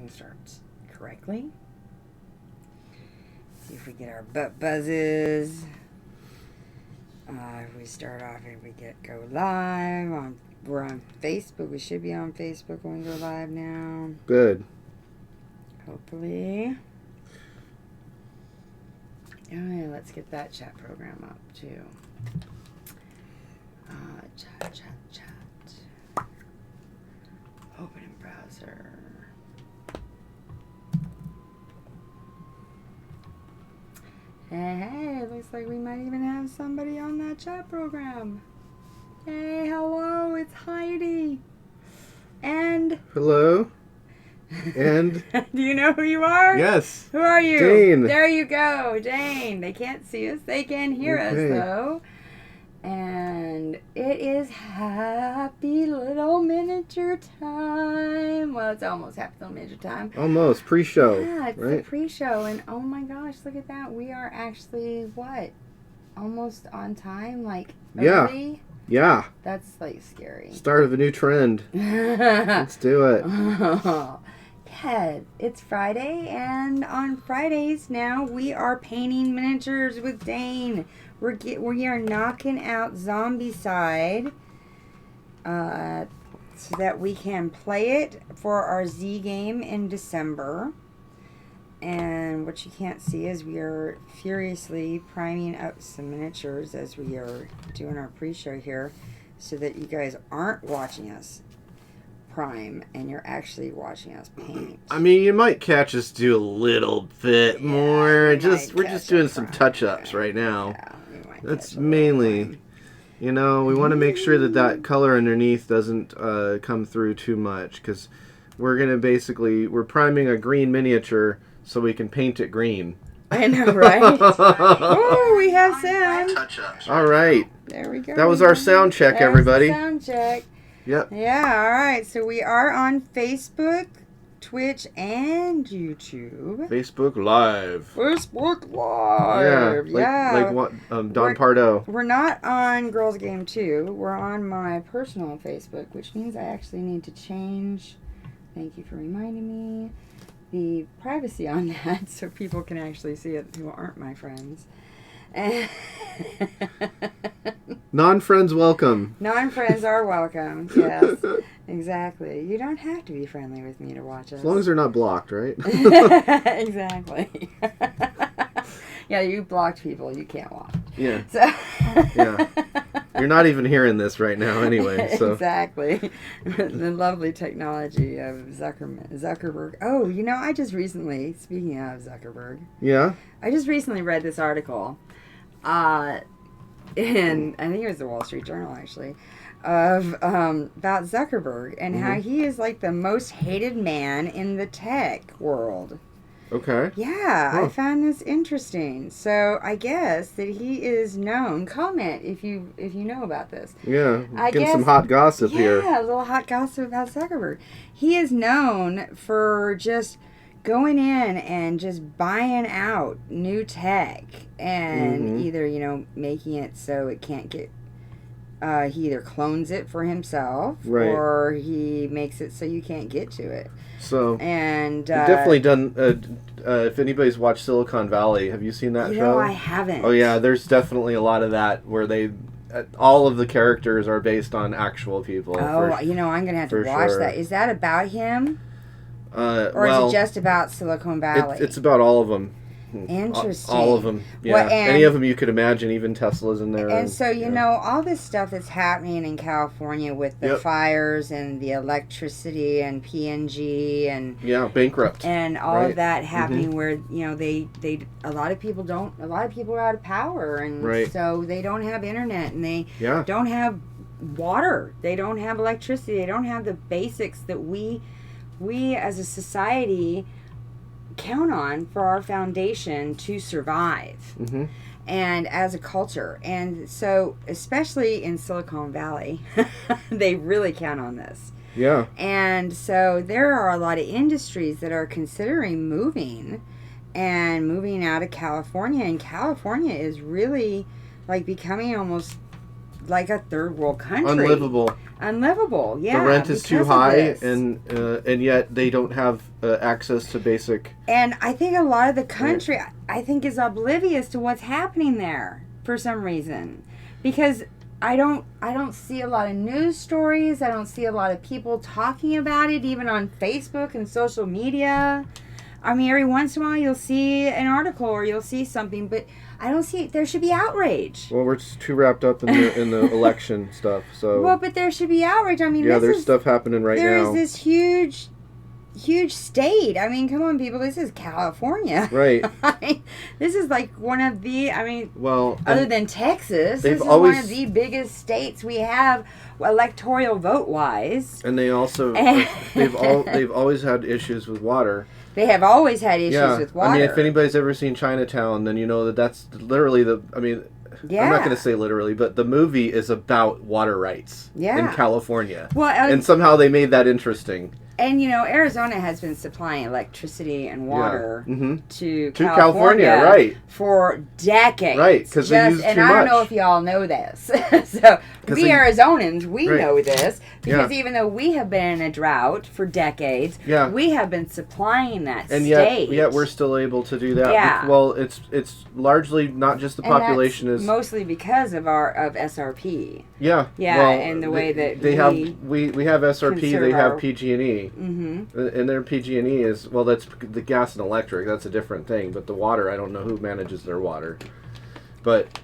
recording starts correctly. See if we get our butt buzzes. If we start off, if we go live, we're on Facebook. We should be on Facebook when we go live now. Good. Hopefully. Oh yeah, let's get that chat program up too. Chat. Open in browser. Hey, looks like we might even have somebody on that chat program. Hey, hello, it's Heidi. And... Hello. And... Do you know who you are? Yes. Who are you? Dane. There you go, Dane. They can't see us. They can hear us, though. And it is happy little miniature time. Well, it's almost happy little miniature time. Almost. Pre-show. Yeah, it's right? the pre-show. And oh my gosh, look at that. We are actually, what? Almost on time? Like, early? Yeah. That's, like, scary. Start of a new trend. Let's do it. Yeah, it's Friday, and on Fridays now, we are painting miniatures with Dane. We are knocking out Zombicide so that we can play it for our Z game in December. And what you can't see is we are furiously priming up some miniatures as we are doing our pre-show here so that you guys aren't watching us prime and you're actually watching us paint. I mean, you might catch us do a little bit more. We're just doing some touch-ups right now. Yeah, that's mainly, you know, we want to make sure that color underneath doesn't come through too much, because we're we're priming a green miniature so we can paint it green. I know, right? Oh, we have sound. All right. There we go. That was our sound check, everybody. Sound check. Yep. Yeah, all right. So we are on Facebook, Twitch, and YouTube. Facebook Live. Facebook Live. Yeah. Like what? Don Pardo. We're not on GirlzgameToo. We're on my personal Facebook, which means I actually need to change. Thank you for reminding me. The privacy on that so people can actually see it who aren't my friends. Non-friends welcome. Non-friends are welcome. Yes, exactly. You don't have to be friendly with me to watch us. As long as they're not blocked, right? Exactly. Yeah, you blocked people. You can't watch. Yeah. So. Yeah. You're not even hearing this right now anyway. So. Exactly. The lovely technology of Zuckerberg. Oh, you know, I just recently, speaking of Zuckerberg. Yeah? I just recently read this article. And I think it was the Wall Street Journal, actually, of about Zuckerberg and how he is like the most hated man in the tech world. Okay. Yeah, I found this interesting. So I guess that he is known. Comment if you know about this. Yeah, getting some hot gossip here. Yeah, a little hot gossip about Zuckerberg. He is known for just going in and just buying out new tech and either, you know, making it so it can't get... he either clones it for himself or he makes it so you can't get to it. So, and definitely done. If anybody's watched Silicon Valley, have you seen that show? No, I haven't. Oh yeah, there's definitely a lot of that where they, all of the characters are based on actual people. Oh, you know, I'm gonna have to watch that. Is that about him, or is it just about Silicon Valley? It's about all of them. Interesting. All of them. Yeah. Well, any of them you could imagine, even Tesla's in there. And so, you know, all this stuff that's happening in California with the fires and the electricity and PNG and... Yeah, bankrupt. And all of that happening where, you know, a lot of people are out of power. And so they don't have internet and they don't have water. They don't have electricity. They don't have the basics that we as a society count on for our foundation to survive and as a culture. And so especially in Silicon Valley they really count on this. Yeah. And so there are a lot of industries that are considering moving out of California, and California is really like becoming almost like a third world country. Unlivable. Yeah. The rent is too high, and yet they don't have access to basic. And I think a lot of the country, I think, is oblivious to what's happening there for some reason, because I don't see a lot of news stories. I don't see a lot of people talking about it, even on Facebook and social media. I mean, every once in a while you'll see an article or you'll see something, but I don't see. There should be outrage. Well, we're just too wrapped up in the election stuff. So. Well, but there should be outrage. I mean, there's stuff happening right now. There is this huge state. I mean, come on, people. This is California. Right. I mean, this is like one of the. I mean, well, other than Texas, this is one of the biggest states we have, electoral vote wise. And they also they've always had issues with water. They have always had issues with water. I mean, if anybody's ever seen Chinatown, then you know that's literally I'm not going to say literally, but the movie is about water rights in California. Well, and somehow they made that interesting. And, Arizona has been supplying electricity and water to California, right, for decades. Right, because they use too much. And I don't know if y'all know this. So, Arizonans, we know this, because even though we have been in a drought for decades, we have been supplying that state. Yet we're still able to do that. Yeah. Well, it's largely not just the population is mostly because of SRP. Yeah. Yeah, well, and the way that we have SRP, they have PG&E. Mm-hmm. And their PG&E is, that's the gas and electric. That's a different thing. But the water, I don't know who manages their water. But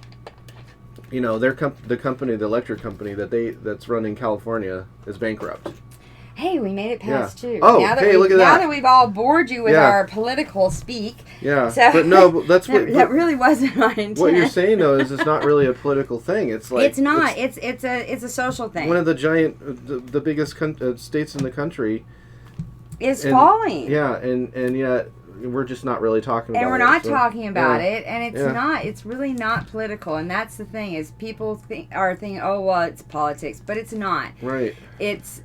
the electric company that's run in California is bankrupt. Hey, we made it past 2. Oh, look at that. Now that we've all bored you with our political speak. Yeah, so, but no, that's what... that really wasn't my intent. What you're saying, though, is it's not really a political thing. It's like... It's not. It's a social thing. One of the giant... the biggest states in the country... is falling. Yeah, and yet... we're just not really talking about it. And we're not talking about it, and it's really not political, and that's the thing, is people are thinking, it's politics, but it's not. Right. It's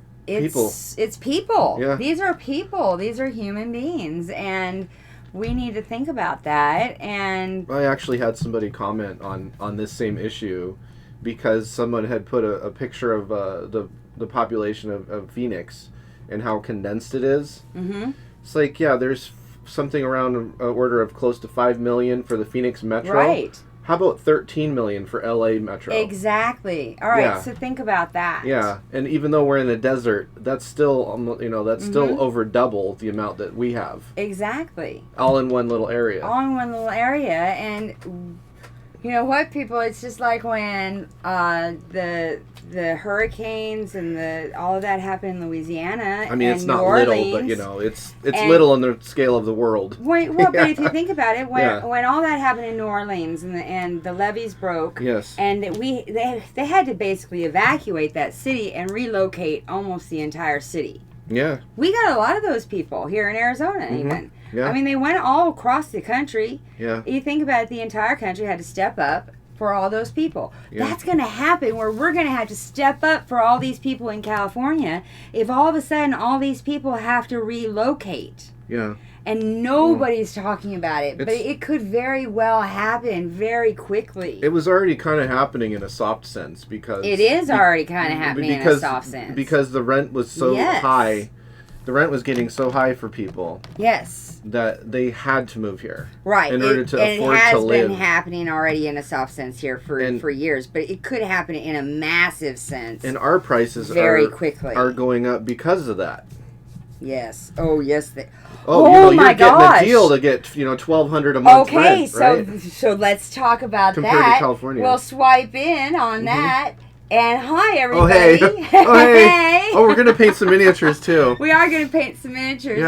people. Yeah. These are people. These are human beings, and we need to think about that. And I actually had somebody comment on this same issue, because someone had put a picture of the population of Phoenix and how condensed it is. Mm-hmm. It's like, there's something around an order of close to 5 million for the Phoenix Metro. Right. How about 13 million for LA Metro? Exactly. All right, so think about that. Yeah, and even though we're in a desert, that's still still over double the amount that we have. All All in one little area. And you know what, people? It's just like when the hurricanes and all of that happened in Louisiana. I mean, and it's not New Orleans, little, but it's little on the scale of the world. But if you think about it, when all that happened in New Orleans and the levees broke, yes, and they had to basically evacuate that city and relocate almost the entire city. Yeah, we got a lot of those people here in Arizona, even. Yeah. I mean, they went all across the country. Yeah. You think about it, the entire country had to step up for all those people. Yeah. That's going to happen where we're going to have to step up for all these people in California if all of a sudden all these people have to relocate. Yeah. And nobody's talking about it, but it could very well happen very quickly. It was already kind of happening in a soft sense, because... It is already kind of happening in a soft sense. Because the rent was so high. The rent was getting so high for people. Yes. That they had to move here. Right. In order to afford to live. It has been happening already in a soft sense here for years, but it could happen in a massive sense. And our prices very quickly are going up because of that. Yes. Oh, yes. You're getting a deal to get $1,200 a month rent, right? So let's talk about compared that. To California. We'll swipe in on that. And hi, everybody. Oh, hey. Hey. Oh, we're going to paint some miniatures, too. We are going to paint some miniatures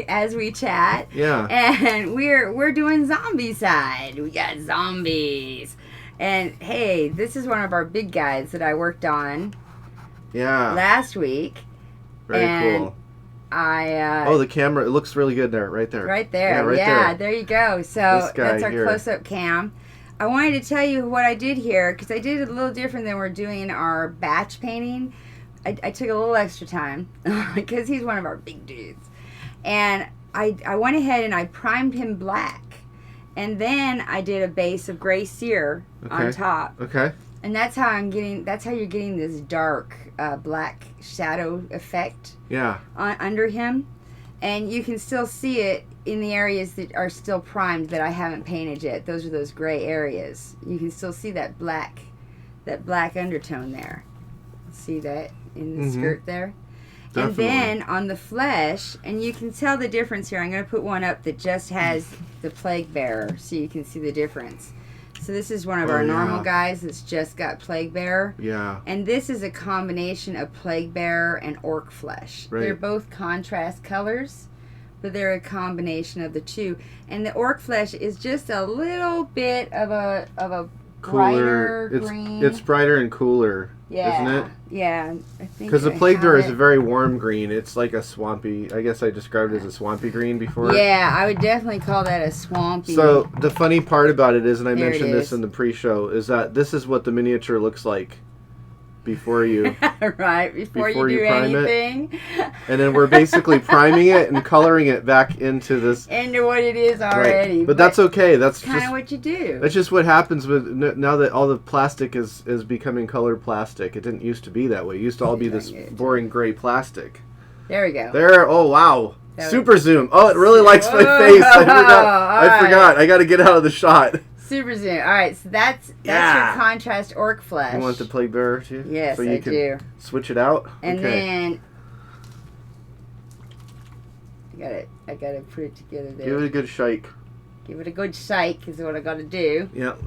as we chat. Yeah. And we're doing zombie side. We got zombies. And, hey, this is one of our big guys that I worked on last week. Very cool. The camera, it looks really good there, right there. Right there. Yeah, there you go. So that's our close-up cam. I wanted to tell you what I did here, because I did it a little different than we're doing our batch painting. I took a little extra time, because he's one of our big dudes. And I went ahead and I primed him black. And then I did a base of gray cere on top. Okay. And that's how you're getting this dark black shadow effect. Yeah. Under him, and you can still see it in the areas that are still primed that I haven't painted yet. Those are those gray areas. You can still see that black undertone there. See that in the skirt there? Definitely. And then on the flesh, and you can tell the difference here. I'm going to put one up that just has the plague bearer so you can see the difference. So this is one of our normal guys that's just got plague bearer. Yeah. And this is a combination of plague bearer and orc flesh. Right. They're both contrast colors, but they're a combination of the two. And the orc flesh is just a little bit of a cooler, brighter green. It's brighter and cooler, isn't it? Yeah, I think. Because the plague bearer is a very warm green. It's like a swampy. I guess I described it as a swampy green before. Yeah, I would definitely call that a swampy. So the funny part about it is, and I mentioned this in the pre-show, is that this is what the miniature looks like before you before you do anything. And then we're basically priming it and coloring it back into what it is already. But that's okay. That's kind of what you do. That's just what happens with now that all the plastic is becoming colored plastic. It didn't used to be that way. It used to all be this boring gray plastic. There we go. There. Oh wow. Super zoom. Oh, it really likes my face. I forgot. I got to get out of the shot. Super zoom. All right, so that's your contrast orc flesh. You want the plague bearer too? Yes, so you can switch it out. And then I gotta put it together there. Give it a good shake. Give it a good shake is what I gotta do. Yep.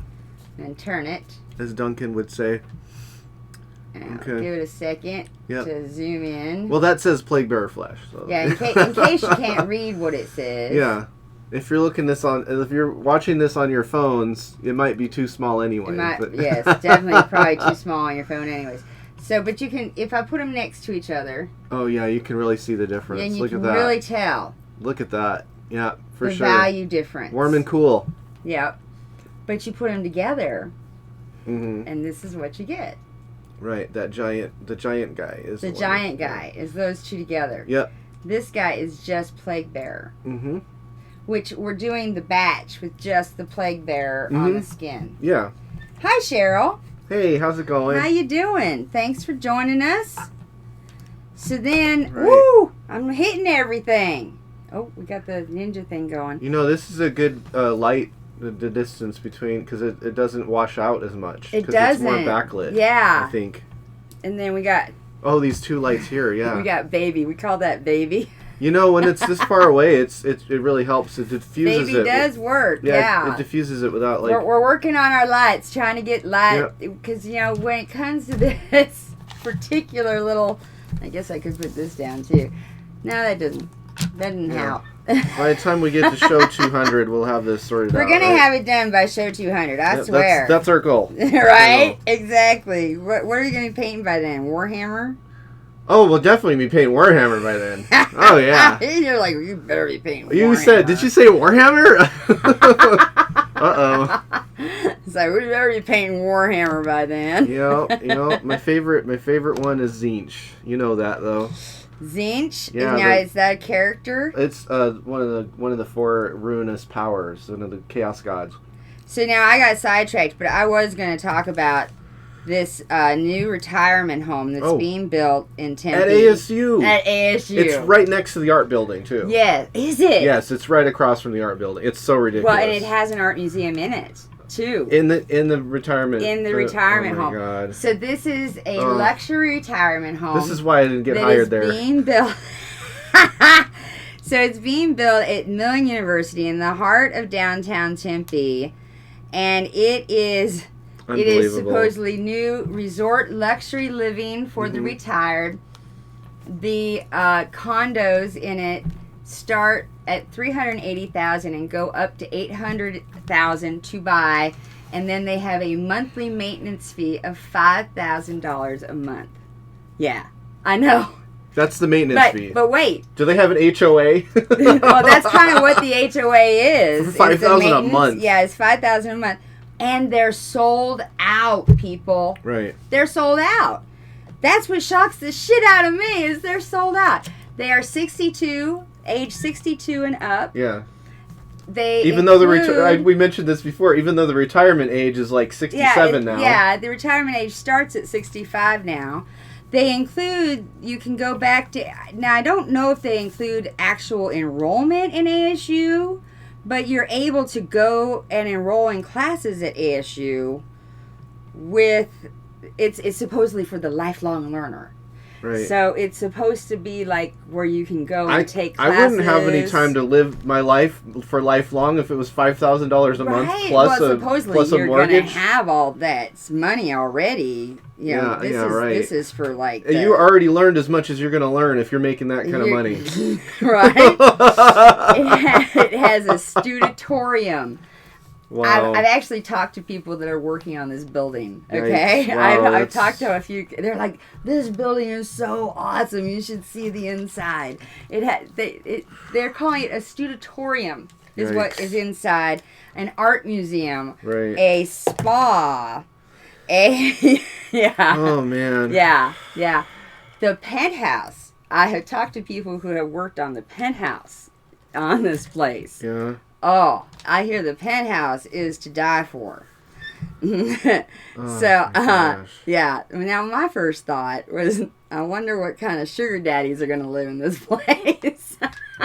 And turn it. As Duncan would say. And give it a second to zoom in. Well, that says plague bearer flesh. So. Yeah, in case you can't read what it says. Yeah. If you're watching this on your phones, it might be too small anyway. Yes, definitely probably too small on your phone anyways. So, but you can, if I put them next to each other. Oh yeah, you can really see the difference. And Look you at can that. really tell. Look at that. Yeah, for sure. The value difference. Warm and cool. Yep. But you put them together, and this is what you get. Right, the giant guy is the giant guy is those two together. Yep. This guy is just plague bearer. Mm-hmm. Which we're doing the batch with just the plague bearer on the skin. Yeah. Hi, Cheryl. Hey, how's it going? How you doing? Thanks for joining us. So then, woo! I'm hitting everything. Oh, we got the ninja thing going. You know, this is a good light, the distance between, because it doesn't wash out as much. It doesn't. It's more backlit. Yeah. I think. And then we got... Oh, these two lights here, yeah. We got baby. We call that baby. You know, when it's this far away, it really helps. It diffuses it. Baby does work, yeah. It diffuses it without, like... We're working on our lights, trying to get light, because, you know, when it comes to this particular little... I guess I could put this down, too. No, that doesn't help. By the time we get to show 200, we'll have this sorted out. We're going to have it done by show 200, I swear. That's our goal. Right? Exactly. What are you going to be painting by then? Warhammer? Oh, we'll definitely be painting Warhammer by then. Oh, yeah. You're like, you better be painting Warhammer. Did you say Warhammer? Uh-oh. It's like, we better be painting Warhammer by then. You know, my favorite one is Tzeentch. You know that, though. Tzeentch? Yeah. Now, is that a character? It's one of the four ruinous powers, one of the chaos gods. So now I got sidetracked, but I was going to talk about this new retirement home that's being built in Tempe. At ASU. At ASU. It's right next to the art building, too. Yeah. Is it? Yes, it's right across from the art building. It's so ridiculous. Well, and it has an art museum in it, too. In the retirement. In the retirement home. Oh, my God. So this is a luxury retirement home. This is why I didn't get hired there. Being built... So it's being built at Millen University in the heart of downtown Tempe. And it is supposedly new resort luxury living for the retired. The condos in it start at $380,000 and go up to $800,000 to buy, and then they have a monthly maintenance fee of $5,000 a month. Yeah, I know. That's the maintenance fee. But wait. Do they have an HOA? Well, that's kind of what the HOA is. $5,000 a month. Yeah, it's $5,000 a month. And they're sold out, people. Right. They're sold out. That's what shocks the shit out of me, is they're sold out. They are age 62 and up. Yeah. they even though we mentioned this before, even though the retirement age is like 67 now. Yeah, the retirement age starts at 65 now. They include, you can go back to, now I don't know if they include actual enrollment in ASU, but you're able to go and enroll in classes at ASU with, it's supposedly for the lifelong learner. Right. So it's supposed to be like where you can go and take classes. I wouldn't have any time to live my life for lifelong if it was $5,000 a month plus a mortgage. Supposedly you're going to have all that money already. You know, this is for like... you already learned as much as you're going to learn if you're making that kind of money. Right. It has a studitorium. Wow. I've actually talked to people that are working on this building. Okay, wow, I've talked to a few. They're like, "This building is so awesome. You should see the inside." They're calling it a studitorium. Is what is inside. An art museum. Right. A spa. Oh man. Yeah. The penthouse. I have talked to people who have worked on the penthouse on this place. Yeah. Oh, I hear the penthouse is to die for. Yeah. Now, my first thought was, I wonder what kind of sugar daddies are going to live in this place.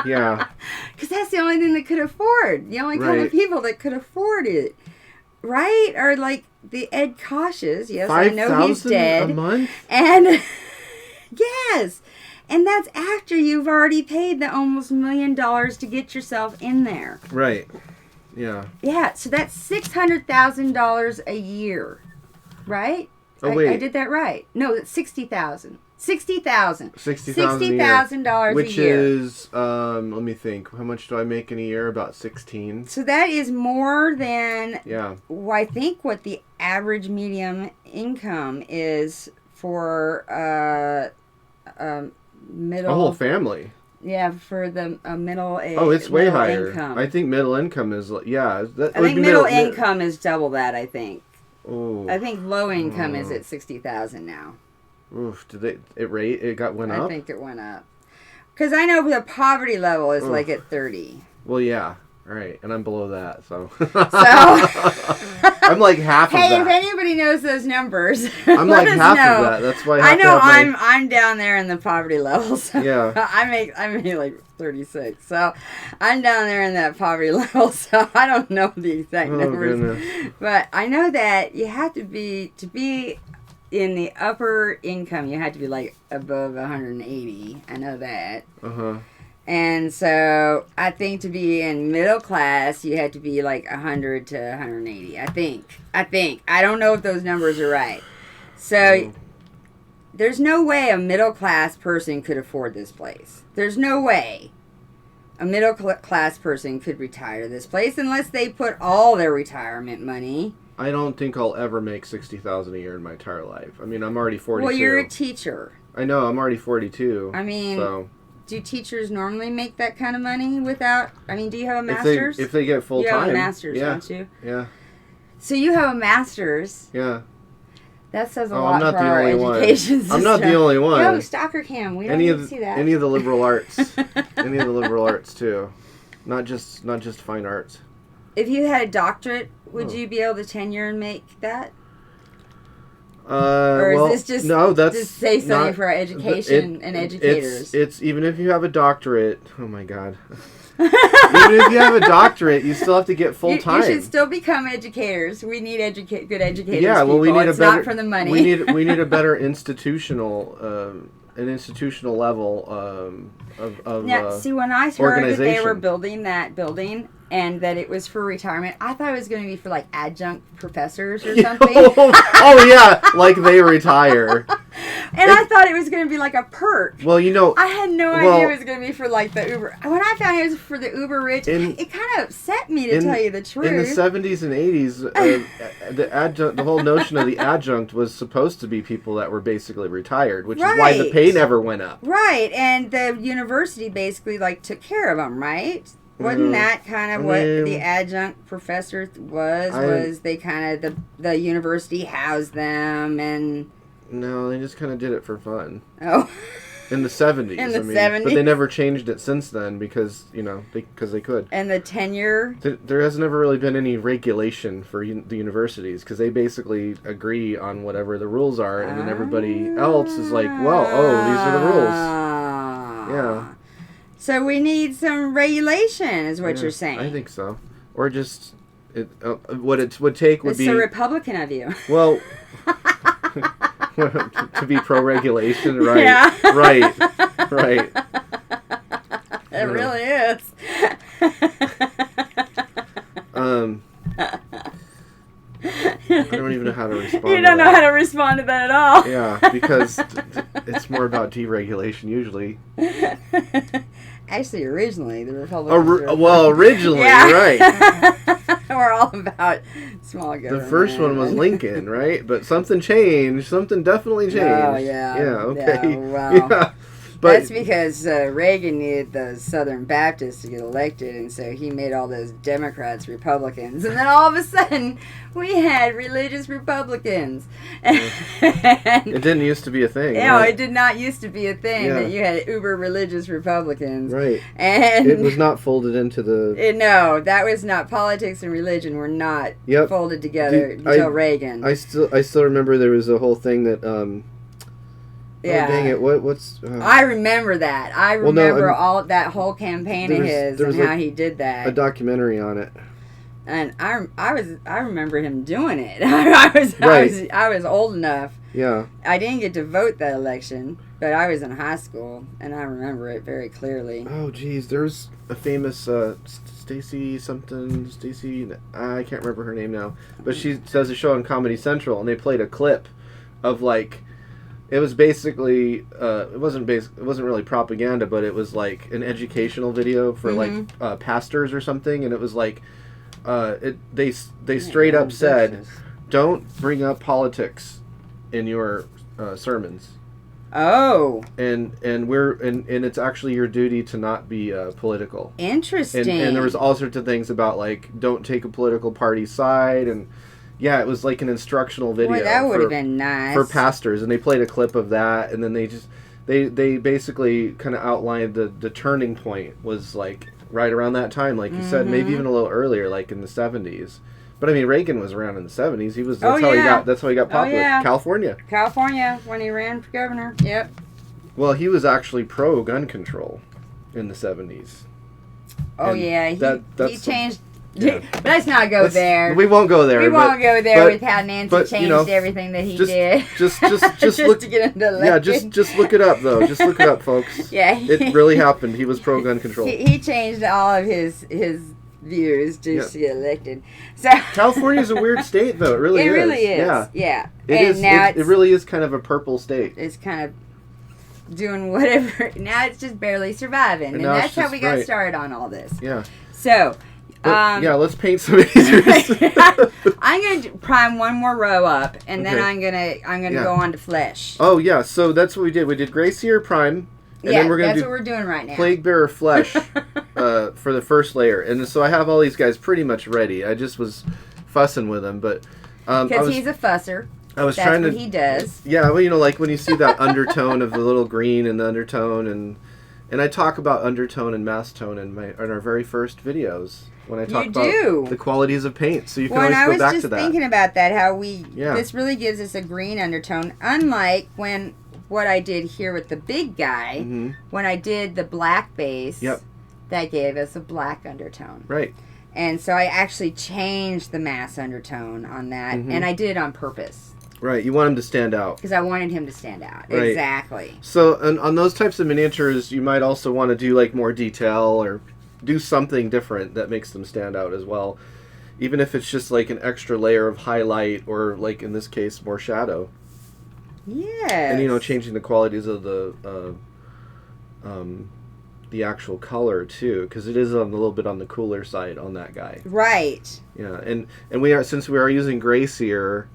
Yeah. Because that's the only thing they could afford. The only kind of people that could afford it. Right? Or like the Ed Kosh's. Yes, I know he's dead. $5,000 a month? And, yes. And that's after you've already paid the almost $1 million to get yourself in there. Right. Yeah. Yeah, so that's $600,000 a year. Right? Oh, wait. I did that right. No, it's $60,000. $60,000 $60,000 a year. Which is, let me think. How much do I make in a year? About 16. So that is more than, I think what the average medium income is for middle... A whole family. Yeah, for the middle age. Oh, it's way higher. Income. I think middle income is, I think middle income is double that, I think. Oh. I think low income is at 60,000 now. Oof, it went up? I think it went up. Because I know the poverty level is like at 30. Well, yeah. Right, and I'm below that, so I'm like half of that. Hey, if anybody knows those numbers, I'm like half of that. That's why I know I'm down there in the poverty level. So yeah, I make like 36, so I'm down there in that poverty level. So I don't know the exact numbers, goodness. But I know that you have to be in the upper income. You have to be like above 180. I know that. And so I think to be in middle class, you had to be like 100 to 180. I think. I don't know if those numbers are right. So there's no way a middle class person could afford this place. There's no way a middle class person could retire this place unless they put all their retirement money. I don't think I'll ever make $60,000 a year in my entire life. I mean, I'm already 42. Well, you're a teacher. I know. I'm already 42. I mean... So. Do teachers normally make that kind of money without... I mean, do you have a master's? If they get full-time. You have a master's, don't you? Yeah. So you have a master's. Yeah. That says a lot for our education system. I'm not the only one. No, Stalker Cam. We don't need to see that. Any of the liberal arts. Any of the liberal arts, too. Not just fine arts. If you had a doctorate, would you be able to tenure and make that? Or is this just say something for our education and educators? It's even if you have a doctorate. Oh my God! Even if you have a doctorate, you still have to get full time. You should still become educators. We need good educators. Yeah, well, we need it's not for the money. We need a better institutional level of now. See, when I heard that they were building that building. And that it was for retirement. I thought it was going to be for like adjunct professors or something. Oh yeah, like they retire. And I thought it was going to be like a perk. Well, I had no idea it was going to to be for like the Uber. When I found it was for the Uber rich, it kind of upset me to tell you the truth. In the 70s and 80s, the whole notion of the adjunct was supposed to be people that were basically retired, which is why the pay never went up. Right, and the university basically like took care of them, right? Wasn't that kind of what the adjunct professor was they kind of, the university housed them and... No, they just kind of did it for fun. Oh. In the 70s. In the 70s. But they never changed it since then because, you know, because they could. And the tenure? There has never really been any regulation for the universities because they basically agree on whatever the rules are, and then everybody else is like, well, these are the rules. Yeah. So we need some regulation, is what you're saying. I think so. Or just, what it would take would be... It's so Republican of you. Well... to be pro-regulation, right? Yeah. Right. It really is. I don't even know how to respond. You don't know how to respond to that at all. Yeah, because it's more about deregulation usually. Actually, originally the Republicans. Well, originally, right. We're all about small government. The first one was Lincoln, right? But something changed. Something definitely changed. Oh, yeah. Yeah, okay. Yeah, well, yeah. But that's because Reagan needed the Southern Baptists to get elected, and so he made all those Democrats Republicans. And then all of a sudden, we had religious Republicans. It didn't used to be a thing. No, right? it did not used to be a thing that you had uber religious Republicans. Right. And it was not folded into the... No, that was not. Politics and religion were not folded together until Reagan. I still remember there was a whole thing that... Yeah. Oh, dang it. What's... I remember that. I remember all that whole campaign of his and how he did that. A documentary on it. And I remember him doing it. I was old enough. Yeah. I didn't get to vote that election, but I was in high school and I remember it very clearly. Oh geez, there's a famous Stacy, I can't remember her name now, but she does a show on Comedy Central and they played a clip of like... It was basically it wasn't really propaganda, but it was like an educational video for like pastors or something, and it was like they straight up said, don't bring up politics in your sermons. Oh. And it's actually your duty to not be political. Interesting. And there was all sorts of things about like don't take a political party side and. Yeah, it was like an instructional video. Boy, that would have been nice. For pastors, and they played a clip of that, and then they basically kind of outlined the turning point was like right around that time, like you said, maybe even a little earlier, like in the 70s. But I mean, Reagan was around in the 70s. That's how he got popular. California, when he ran for governor. Yep. Well, he was actually pro gun control in the 70s. Oh, and yeah, he changed. Yeah. Let's not go there. We won't go there. We won't go there with how Nancy changed everything that he did. Just look to get into elected. Yeah, just look it up though. Just look it up, folks. Yeah, it really happened. He was pro gun control. He changed all of his views just to get elected. So California's a weird state, though. It really is. Yeah. It really is kind of a purple state. It's kind of doing whatever. Now it's just barely surviving, and that's how we got started on all this. Yeah. So. Let's paint some of these. I'm gonna prime one more row up, and then I'm gonna go on to flesh. Oh yeah, so that's what we did. We did Gray Seer prime, and then we're gonna that's do what we're doing right now. Plague Bearer flesh for the first layer, and so I have all these guys pretty much ready. I just was fussing with them, but because he's a fusser. That's what he does. Yeah, well, like when you see that undertone of the little green and the undertone, and I talk about undertone and mass tone in our very first videos. When I talk about the qualities of paint, so you can always go back to that. I was just thinking about that, how this really gives us a green undertone, unlike what I did here with the big guy, when I did the black base, that gave us a black undertone. Right. And so I actually changed the mass undertone on that, and I did it on purpose. Right, you want him to stand out. Because I wanted him to stand out. Right. Exactly. So on those types of miniatures, you might also want to do like more detail or do something different that makes them stand out as well, even if it's just like an extra layer of highlight or like in this case more shadow. Yes. And changing the qualities of the actual color too, because it is a little bit on the cooler side on that guy. Right. Yeah, and since we are using Gray Seer,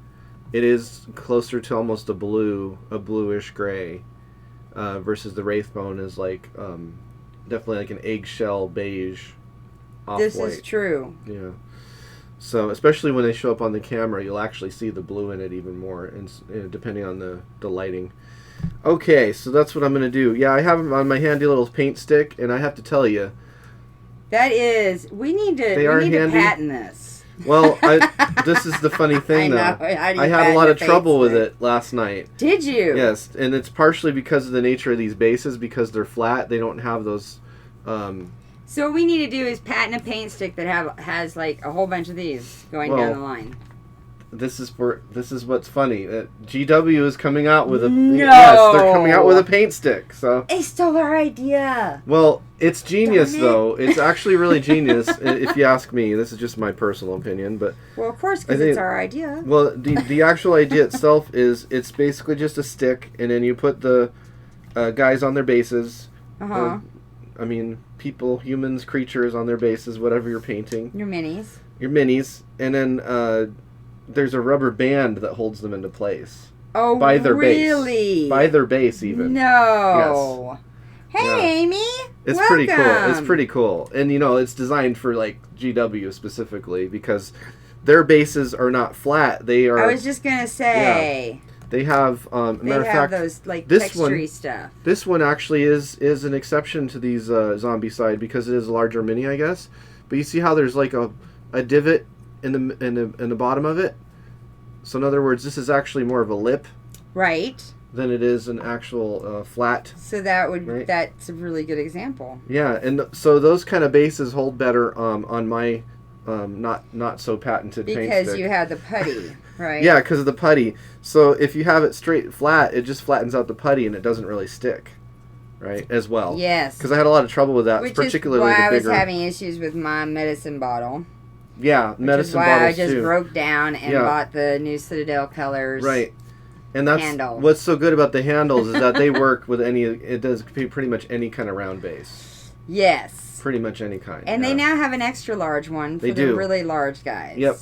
it is closer to almost a bluish gray, versus the Wraithbone is like definitely like an eggshell beige off-white. This is true. Yeah. So especially when they show up on the camera, you'll actually see the blue in it even more, and depending on the lighting. Okay, so that's what I'm going to do. Yeah, I have them on my handy little paint stick, and I have to tell you. We need to patent this. Well, this is the funny thing, though. I had a lot of trouble with it last night. Did you? Yes, and it's partially because of the nature of these bases, because they're flat. They don't have those... So what we need to do is patent a paint stick that has like a whole bunch of these going down the line. This is what's funny. GW is coming out with a yes, they're coming out with a paint stick. So they stole our idea. Well, it's genius though. It's actually really genius if you ask me. This is just my personal opinion, but well, of course, because it's our idea. Well, the actual idea itself is it's basically just a stick, and then you put the guys on their bases. I mean, people, humans, creatures on their bases, whatever you're painting. Your minis, and then. There's a rubber band that holds them into place. Oh, by their really? Base. By their base, even. No. Yes. Hey, Amy. It's welcome. Pretty cool. It's pretty cool. And, it's designed for, like, GW specifically because their bases are not flat. They are... I was just going to say... Yeah. They have... matter of fact, those, like, texture-y stuff. This one actually is an exception to these zombie side because it is a larger mini, I guess. But you see how there's, like, a divot in the bottom of it. So in other words, this is actually more of a lip, right, than it is an actual flat. So that's a really good example. Yeah, and so those kind of bases hold better on my not so patented paint stick. Because you have the putty, right? Yeah, because of the putty. So if you have it straight flat, it just flattens out the putty and it doesn't really stick, right? As well. Yes. Because I had a lot of trouble with that, particularly which is why the I was bigger... having issues with my medicine bottle. Yeah, medicine bottles too. Which is why I just broke down and bought the new Citadel colors. Right. And that's handle. What's so good about the handles is that they work with it does pretty much any kind of round base. Yes. Pretty much any kind. And they now have an extra large one for the really large guys. Yep.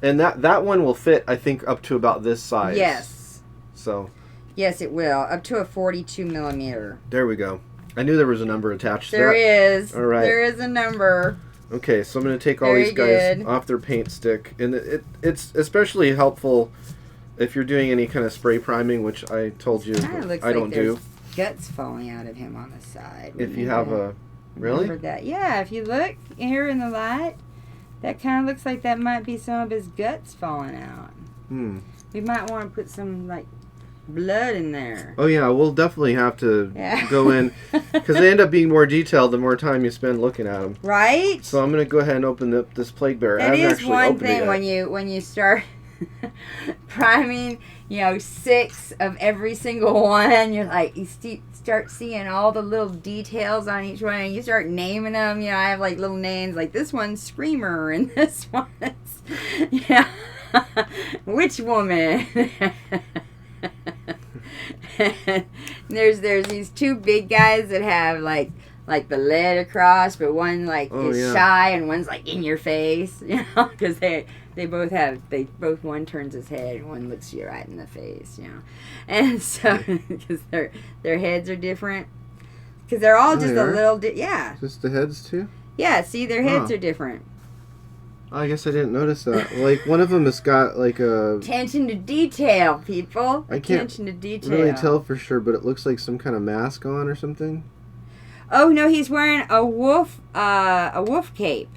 And that one will fit, I think, up to about this size. Yes. So. Yes, it will. Up to a 42 millimeter. There we go. I knew there was a number attached to that. There is. All right. There is a number. Okay, so I'm going to take all these guys off their paint stick. And it's especially helpful if you're doing any kind of spray priming, which I told you I don't do. Guts falling out of him on the side. If you have a... Really? Remember that. Yeah, if you look here in the light, that kind of looks like that might be some of his guts falling out. We might want to put some, like, blood in there. Oh, yeah, we'll definitely have to go in. Because they end up being more detailed the more time you spend looking at them. Right? So I'm going to go ahead and open up this Plague Bearer. That is one thing when you start priming, 6 of every single one, you're like, you start seeing all the little details on each one, and you start naming them. I have like little names, like this one's Screamer, and this one's, Witch Woman. there's these 2 big guys that have like the lead across, but one is shy and one's like in your face, because they both one turns his head and one looks you right in the face, and so because their heads are different, because they're all just a little just the heads too. Yeah, see, their heads are different. I guess I didn't notice that. Like, one of them has got, like, a... Attention to detail, people. I can't Attention to detail. Really tell for sure, but it looks like some kind of mask on or something. Oh, no, he's wearing a wolf cape.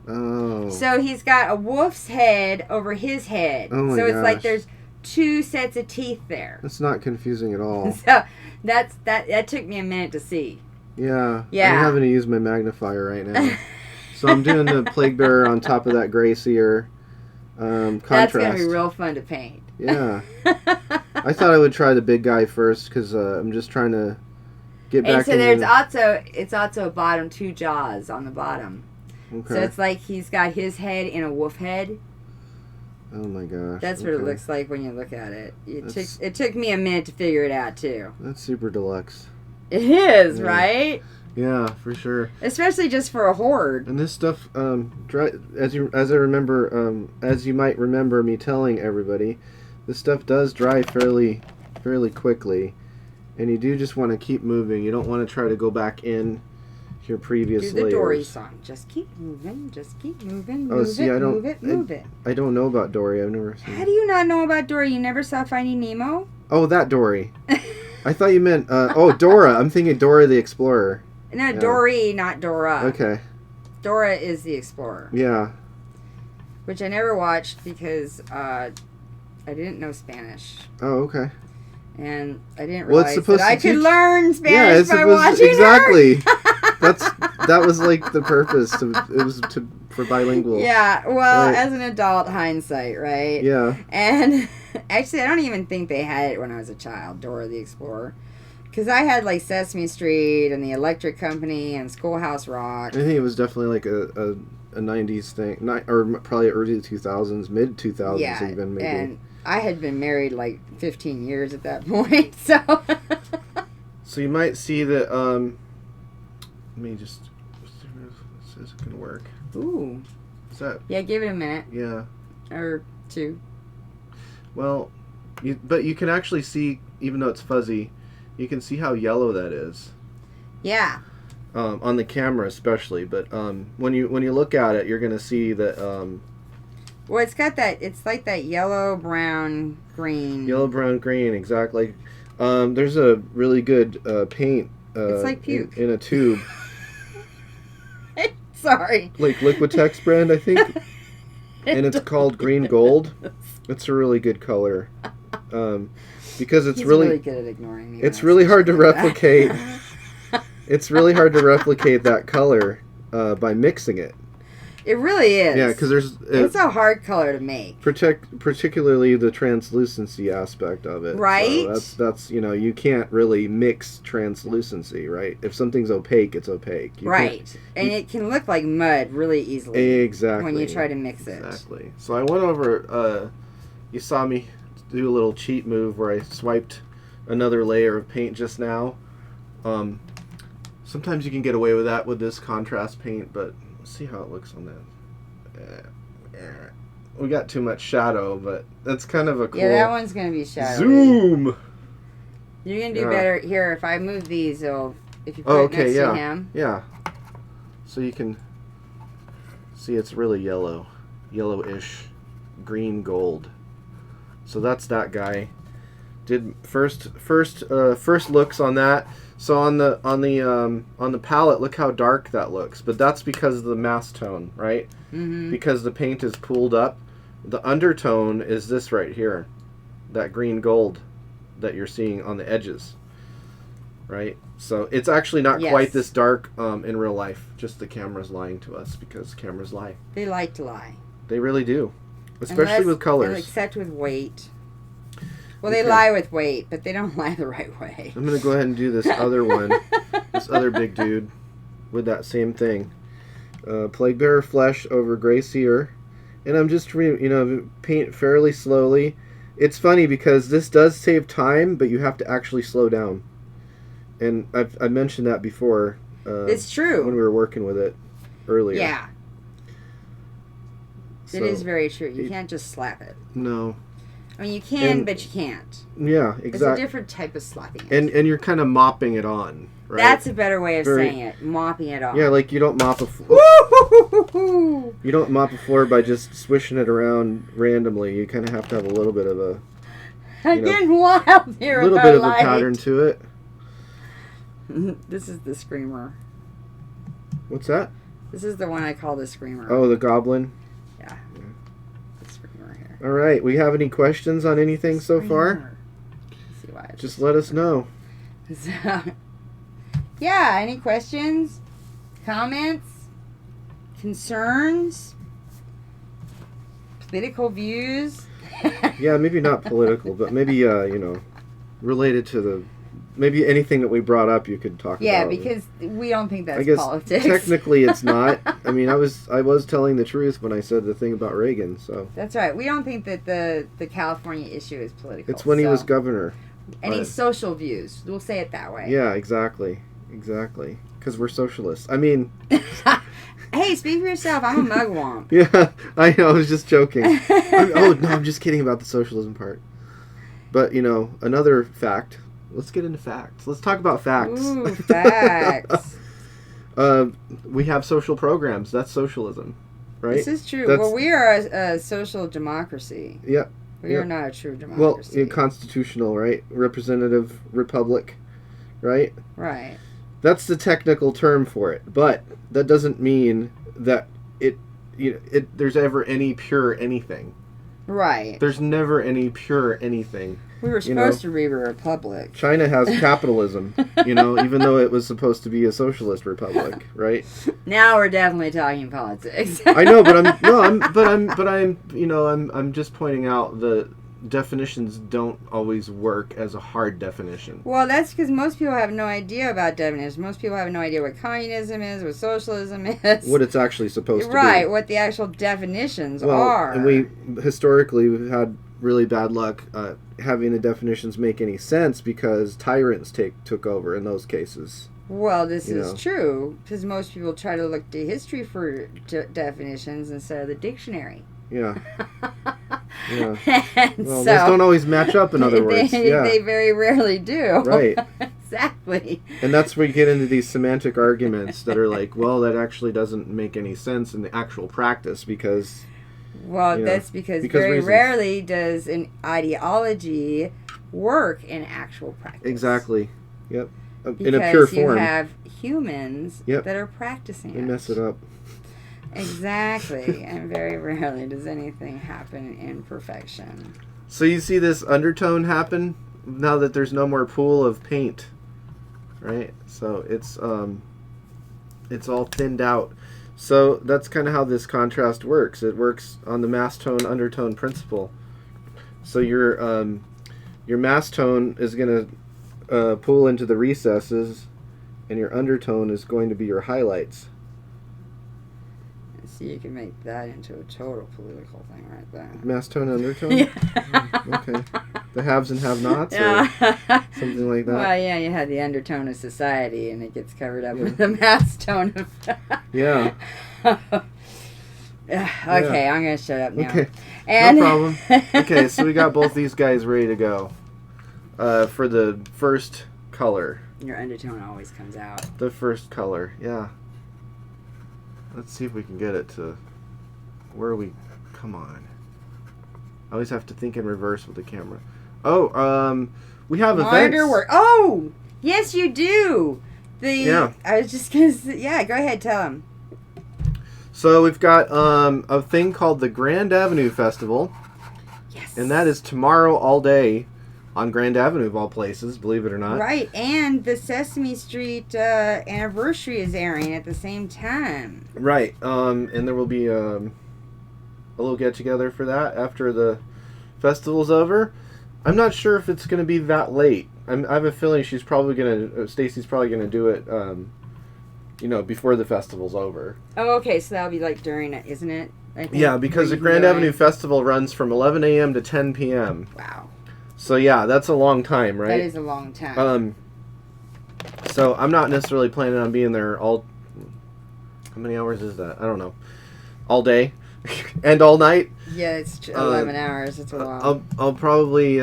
Oh. So he's got a wolf's head over his head. Oh, my So it's gosh. like there's 2 sets of teeth there. That's not confusing at all. So that took me a minute to see. Yeah. I'm having to use my magnifier right now. So I'm doing the Plague Bearer on top of that Gray Seer contrast. That's going to be real fun to paint. Yeah. I thought I would try the big guy first because I'm just trying to get back. And so it's also bottom 2 jaws on the bottom. Okay. So it's like he's got his head in a wolf head. Oh my gosh. That's what it looks like when you look at it. It took me a minute to figure it out too. That's super deluxe. It is, right? Yeah, for sure. Especially just for a horde. And this stuff, as you might remember me telling everybody, this stuff does dry fairly quickly, and you do just want to keep moving. You don't want to try to go back in your previous layers. Do the Dory song. Just keep moving. Just keep moving. Move it. I don't know about Dory. I've never seen. How do you not know about Dory? You never saw Finding Nemo? Oh, that Dory. I thought you meant Dora. I'm thinking Dora the Explorer. No, yeah. Dory, not Dora. Okay. Dora is the Explorer. Yeah. Which I never watched because I didn't know Spanish. Oh, okay. And I didn't realize that I could learn Spanish by watching exactly. That was like the purpose. For bilingual. Yeah. Well, right. As an adult, hindsight, right? Yeah. And actually, I don't even think they had it when I was a child. Dora the Explorer. Because I had like Sesame Street and the Electric Company and Schoolhouse Rock. I think it was definitely like a 90s thing, or probably early 2000s, mid 2000s even maybe. And I had been married like 15 years at that point, so. So you might see that. Let me just. This isn't gonna work. Ooh. What's that? Yeah, give it a minute. Yeah. Or two. Well, but you can actually see, even though it's fuzzy, you can see how yellow that is. Yeah. On the camera especially, but when you look at it, you're gonna see that. Well, it's got that. It's like that yellow, brown, green. Yellow, brown, green, exactly. There's a really good paint. It's like puke in a tube. Sorry. Like Liquitex brand, I think. And it's called Green Gold. It's a really good color. Because it's He's really good at ignoring me. It's really hard to replicate. It's really hard to replicate that color by mixing it. It really is. Yeah, because it's a hard color to make. Particularly the translucency aspect of it. Right. So that's you can't really mix translucency, right? If something's opaque, it's opaque. Right, and it can look like mud really easily. Exactly. When you try to mix it. Exactly. So I went over. You saw me do a little cheat move where I swiped another layer of paint just now. Sometimes you can get away with that with this contrast paint, but let's see how it looks on that. We got too much shadow, but that's kind of a cool... Yeah, that one's going to be shadowy. Zoom! You're going to do better here. If I move these, if you put it next to him. Yeah. So you can see it's really yellow. Yellowish. Green gold. So that's that guy. Did first looks on that. So on the palette, look how dark that looks. But that's because of the mask tone, right? Mm-hmm. Because the paint is pooled up. The undertone is this right here, that green gold that you're seeing on the edges, right? So it's actually not quite this dark in real life. Just the camera's lying to us because cameras lie. They like to lie. They really do, especially with colors. Except with weight. Well, they lie with weight, but they don't lie the right way. I'm going to go ahead and do this other one. This other big dude with that same thing. Plague Bearer Flesh over Gray Seer. And I'm just, paint fairly slowly. It's funny because this does save time, but you have to actually slow down. And I mentioned that before. It's true. When we were working with it earlier. Yeah. So, it is very true. You can't just slap it. No. I mean, you can, but you can't. Yeah, exactly. It's a different type of slapping. And you're kind of mopping it on, right? That's a better way of saying it. Mopping it on. Yeah, like you don't mop a floor. You don't mop a floor by just swishing it around randomly. You kind of have to have a little bit of a... I'm getting wild here. A little bit of a pattern to it. This is the Screamer. What's that? This is the one I call the Screamer. Oh, the Goblin? Yeah. The Screamer here. All right. We have any questions on anything so far? Let's see why. Just let us know. Yeah, any questions? Comments? Concerns? Political views? Yeah, maybe not political, but maybe, related to the... Maybe anything that we brought up you could talk about. Yeah, because we don't think that's politics. Technically it's not. I mean, I was telling the truth when I said the thing about Reagan, so... That's right. We don't think that the California issue is political. It's when he was governor. Any social views. We'll say it that way. Yeah, exactly. Exactly. Because we're socialists. I mean... Hey, speak for yourself. I'm a mugwump. Yeah, I know. I was just joking. I'm just kidding about the socialism part. But, another fact... Let's get into facts. Let's talk about facts. Ooh, facts. We have social programs. That's socialism, right? This is true. Well, we are a social democracy. Yeah. We are not a true democracy. Well, constitutional, right? Representative republic, right? Right. That's the technical term for it, but that doesn't mean that there's ever any pure anything. Right. There's never any pure anything. We were supposed to be a republic. China has capitalism, even though it was supposed to be a socialist republic, right? Now we're definitely talking politics. I know, but I'm just pointing out the definitions don't always work as a hard definition. Well, that's because most people have no idea about definitions. Most people have no idea what communism is, what socialism is. What it's actually supposed to be. Right, what the actual definitions are. And we've had really bad luck having the definitions make any sense because tyrants took over in those cases. Well, this is true because most people try to look to history for definitions instead of the dictionary. Yeah. Yeah. Well, those don't always match up, in other words. They very rarely do. Right. Exactly. And that's where you get into these semantic arguments that are like, well, that actually doesn't make any sense in the actual practice because... Well, that's because very rarely does an ideology work in actual practice. Exactly. Yep. Because in a pure form. You have humans that are practicing They mess it up. Exactly. And very rarely does anything happen in perfection. So you see this undertone happen now that there's no more pool of paint, right? So it's all thinned out. So that's kind of how this contrast works. It works on the mass tone undertone principle. So your mass tone is going to pull into the recesses, and your undertone is going to be your highlights. So you can make that into a total political thing right there. Mass tone undertone? Okay. The haves and have-nots or something like that? Well, yeah, you had the undertone of society, and it gets covered up with the mass tone of... Yeah. Okay, I'm going to shut up now. Okay, and no problem. Okay, so we got both these guys ready to go for the first color. Your undertone always comes out. The first color, yeah. Let's see if we can get it to where we... Come on. I always have to think in reverse with the camera. Oh, we have events. Oh, yes, you do. Yeah. I was just going to say... Yeah, go ahead, tell them. So we've got a thing called the Grand Avenue Festival. Yes. And that is tomorrow all day on Grand Avenue of all places, believe it or not. Right, and the Sesame Street anniversary is airing at the same time. Right, and there will be a little get-together for that after the festival's over. I'm not sure if it's going to be that late. I have a feeling Stacy's probably going to do it, before the festival's over. Oh, okay, so that'll be like during it, isn't it? Yeah, because the Grand Avenue Festival runs from 11 a.m. to 10 p.m. Wow. So yeah, that's a long time, right? That is a long time. So I'm not necessarily planning on being there all... How many hours is that? I don't know. All day? And all night? Yeah, it's 11 hours. It's a while. I'll probably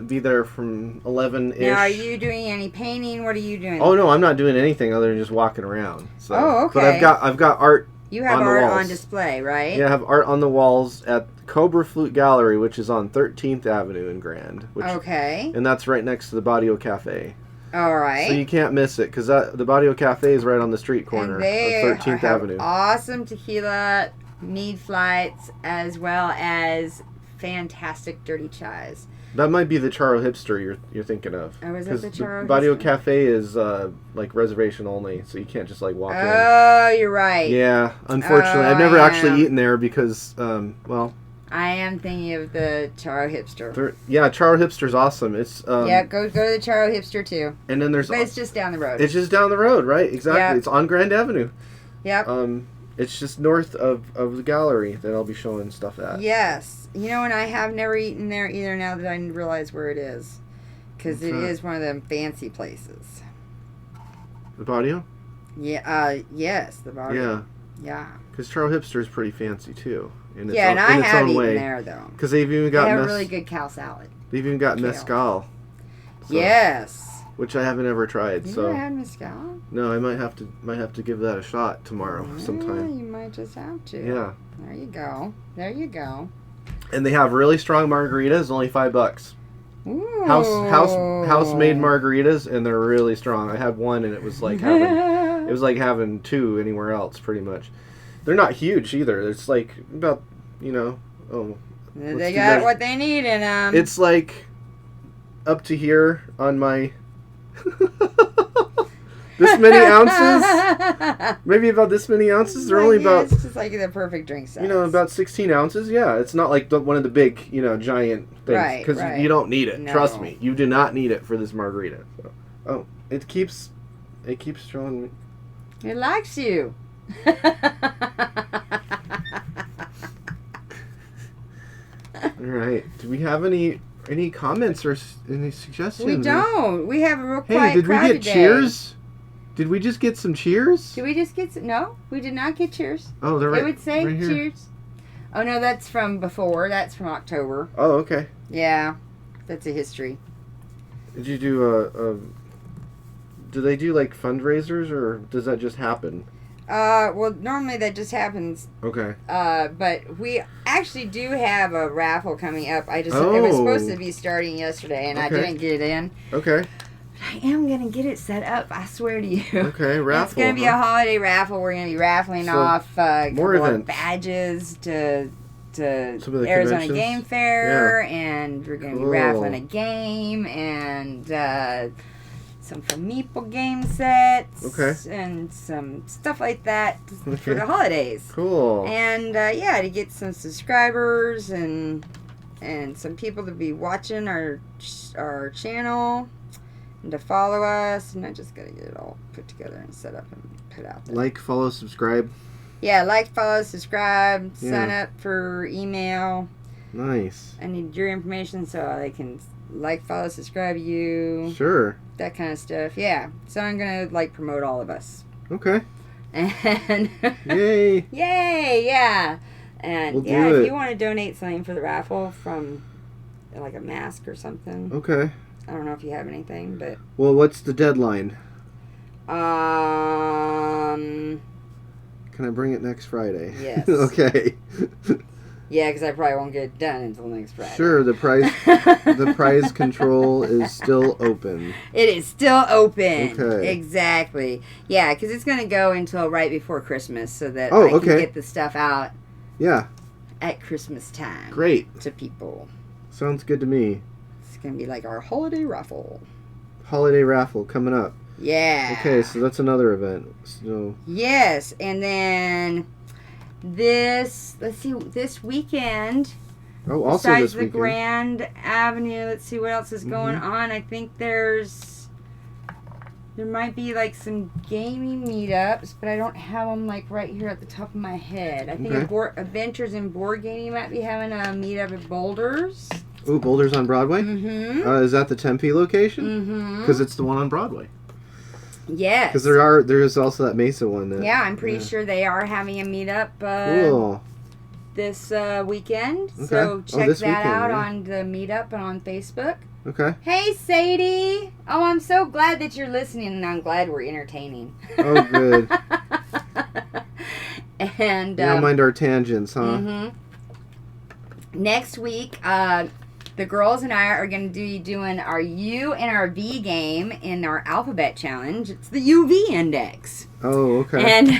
be there from 11-ish. Now, are you doing any painting? What are you doing? Oh, no, I'm not doing anything other than just walking around. So. Oh, okay. But I've got art. You have art on display, right? Yeah, I have art on the walls at Cobra Flute Gallery, which is on 13th Avenue in Grand. Okay. And that's right next to the Barrio Cafe. All right. So you can't miss it, because the Barrio Cafe is right on the street corner of 13th Avenue. Awesome tequila, mead flights, as well as fantastic dirty chais. That might be the Charo Hipster you're thinking of. Oh, is that the Charo Hipster? Barrio Cafe is like reservation only, so you can't just like walk in. Oh, you're right. Yeah, unfortunately. I've never actually eaten there because, I am thinking of the Charo Hipster. Charo Hipster's awesome. It's yeah, go to the Charo Hipster too. And then but it's just down the road. It's just down the road, right? Exactly. Yep. It's on Grand Avenue. Yep. It's just north of the gallery that I'll be showing stuff at. Yes. And I have never eaten there either now that I realize where it is. Because it is one of them fancy places. The Barrio? Yeah, yes, the Barrio. Yeah. Because Charo Hipster is pretty fancy too. And I have eaten there though. Because they've even got... They have really good cow salad. They've even got mezcal. So, yes. Which I haven't ever tried. You never had mezcal? No, I might have to give that a shot tomorrow sometime. You might just have to. Yeah. There you go. And they have really strong margaritas, only $5. House made margaritas, and they're really strong. I had one, and it was like having two anywhere else, pretty much. They're not huge either. It's like about they got what they need in them. It's like up to here on my this many ounces, maybe about this many ounces. They're only about. It's just like the perfect drink size. About 16 ounces. Yeah, it's not like one of the big, giant things. Right. Because you don't need it. No. Trust me, you do not need it for this margarita. So, it keeps showing me. It likes you. All right. Do we have any comments or any suggestions? We don't. We have a real quiet did we crowd get today. cheers? Did we just get some cheers? Did we just get some? No, we did not get cheers. Oh, they're right. It would say right here. cheers. Oh no, that's from before. That's from October. Oh, okay. Yeah, that's a history. Did you do do they do like fundraisers, or does that just happen? Well, normally that just happens. Okay. But we actually do have a raffle coming up. It was supposed to be starting yesterday, and I didn't get it in. Okay. I am going to get it set up, I swear to you. Okay, raffle. It's going to be a holiday raffle. We're going to be raffling off a couple of badges to Arizona Game Fair, and we're going to be raffling a game, and some Meeple game sets, and some stuff like that for the holidays. Cool. And to get some subscribers and some people to be watching our channel. And to follow us, and I just gotta get it all put together and set up and put out there. Like, follow, subscribe. Yeah, like, follow, subscribe, sign up for email. Nice. I need your information so they can like, follow, subscribe you. Sure. That kind of stuff. Yeah. So I'm gonna promote all of us. Okay. And yay! Yay! Yeah. And we'll if you want to donate something for the raffle, from like a mask or something. Okay. I don't know if you have anything, but... Well, what's the deadline? Can I bring it next Friday? Yes. Okay. Yeah, because I probably won't get it done until next Friday. Sure, the prize control is still open. It is still open. Okay. Exactly. Yeah, because it's going to go until right before Christmas, so that I can get the stuff out. Yeah. At Christmas time. Great. To people. Sounds good to me. It's going to be like our holiday raffle. Holiday raffle coming up. Yeah. Okay, so that's another event. So. Yes, and then this weekend. Oh, also besides this weekend. the Grand Avenue, let's see what else is going on. I think there might be like some gaming meetups, but I don't have them like right here at the top of my head. I think Adventures in Board Gaming might be having a meetup at Boulders. Ooh, Boulders on Broadway? Mm-hmm. Is that the Tempe location? Mm-hmm. Because it's the one on Broadway. Yes. Because there is also that Mesa one. Yeah, I'm pretty sure they are having a meetup cool. this weekend. Okay. So check that out on the meetup and on Facebook. Okay. Hey, Sadie. Oh, I'm so glad that you're listening, and I'm glad we're entertaining. Oh, good. And you don't mind our tangents, huh? Mm-hmm. Next week, the girls and I are going to be doing our U and our V game in our alphabet challenge. It's the UV index. Oh, okay. And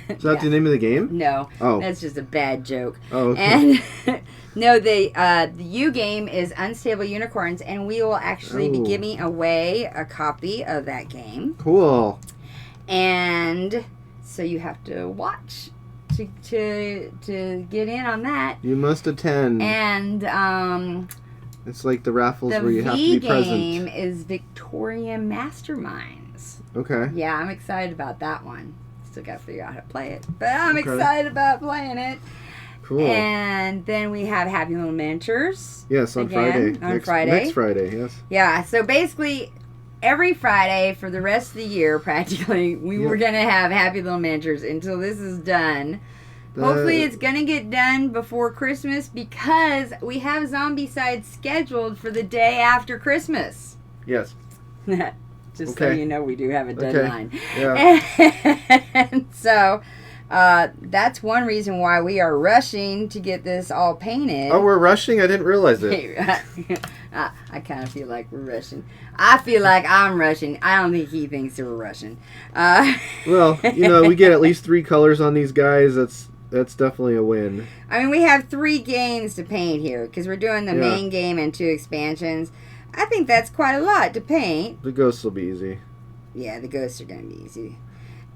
is that the name of the game? No. Oh. That's just a bad joke. Oh, okay. And no, the U game is Unstable Unicorns, and we will actually be giving away a copy of that game. Cool. And so you have to watch to get in on that. You must attend. And it's like the raffles where you have to be present. The V game is Victorian Masterminds. Okay. Yeah, I'm excited about that one. Still got to figure out how to play it, but I'm excited about playing it. Cool. And then we have Happy Little Miniatures. Yes, on Friday. Next Friday, yes. Yeah, so basically every Friday for the rest of the year, practically, we're going to have Happy Little Miniatures until this is done. Hopefully it's going to get done before Christmas because we have Zombicide scheduled for the day after Christmas. Yes. Just so you know, we do have a deadline. Okay. Yeah. And so That's one reason why we are rushing to get this all painted. Oh, we're rushing? I didn't realize it. I kind of feel like we're rushing. I feel like I'm rushing. I don't think he thinks that we're rushing. Well, we get at least 3 colors on these guys. That's definitely a win. I mean, we have 3 games to paint here because we're doing the main game and 2 expansions. I think that's quite a lot to paint. The ghosts will be easy. Yeah, the ghosts are going to be easy.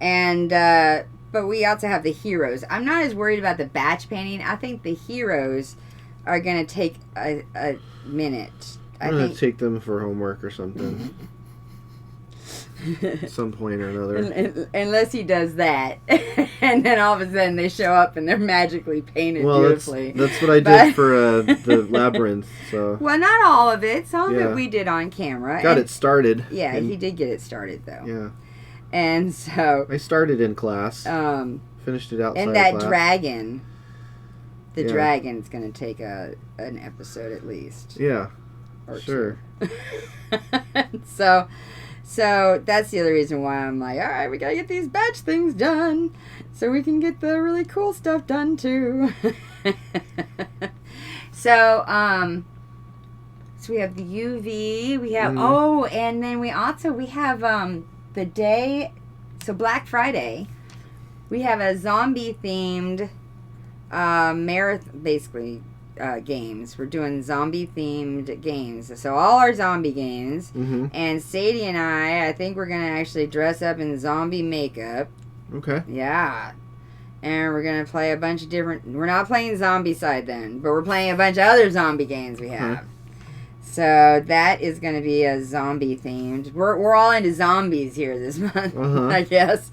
And, but we also have the heroes. I'm not as worried about the batch painting. I think the heroes are going to take a minute. I'm going to take them for homework or something. At some point or another. Unless he does that. And then all of a sudden they show up and they're magically painted beautifully. That's what I did for the labyrinth. So. Well, not all of it. Some of it we did on camera. Got it started. Yeah, he did get it started, though. Yeah. And so... I started in class. Finished it outside And that class. dragon... The dragon's going to take an episode at least. Yeah. Sure. So that's the other reason why I'm like, all right, we got to get these batch things done so we can get the really cool stuff done too. So we have the UV, we have, and then we have the day, so Black Friday, we have a zombie themed marathon, basically, games. We're doing zombie themed games. So all our zombie games. Mm-hmm. And Sadie and I think we're going to actually dress up in zombie makeup. Okay. Yeah. And we're going to play a bunch of different... We're not playing Zombicide then, but we're playing a bunch of other zombie games we have. So that is going to be a zombie themed. We're all into zombies here this month, I guess.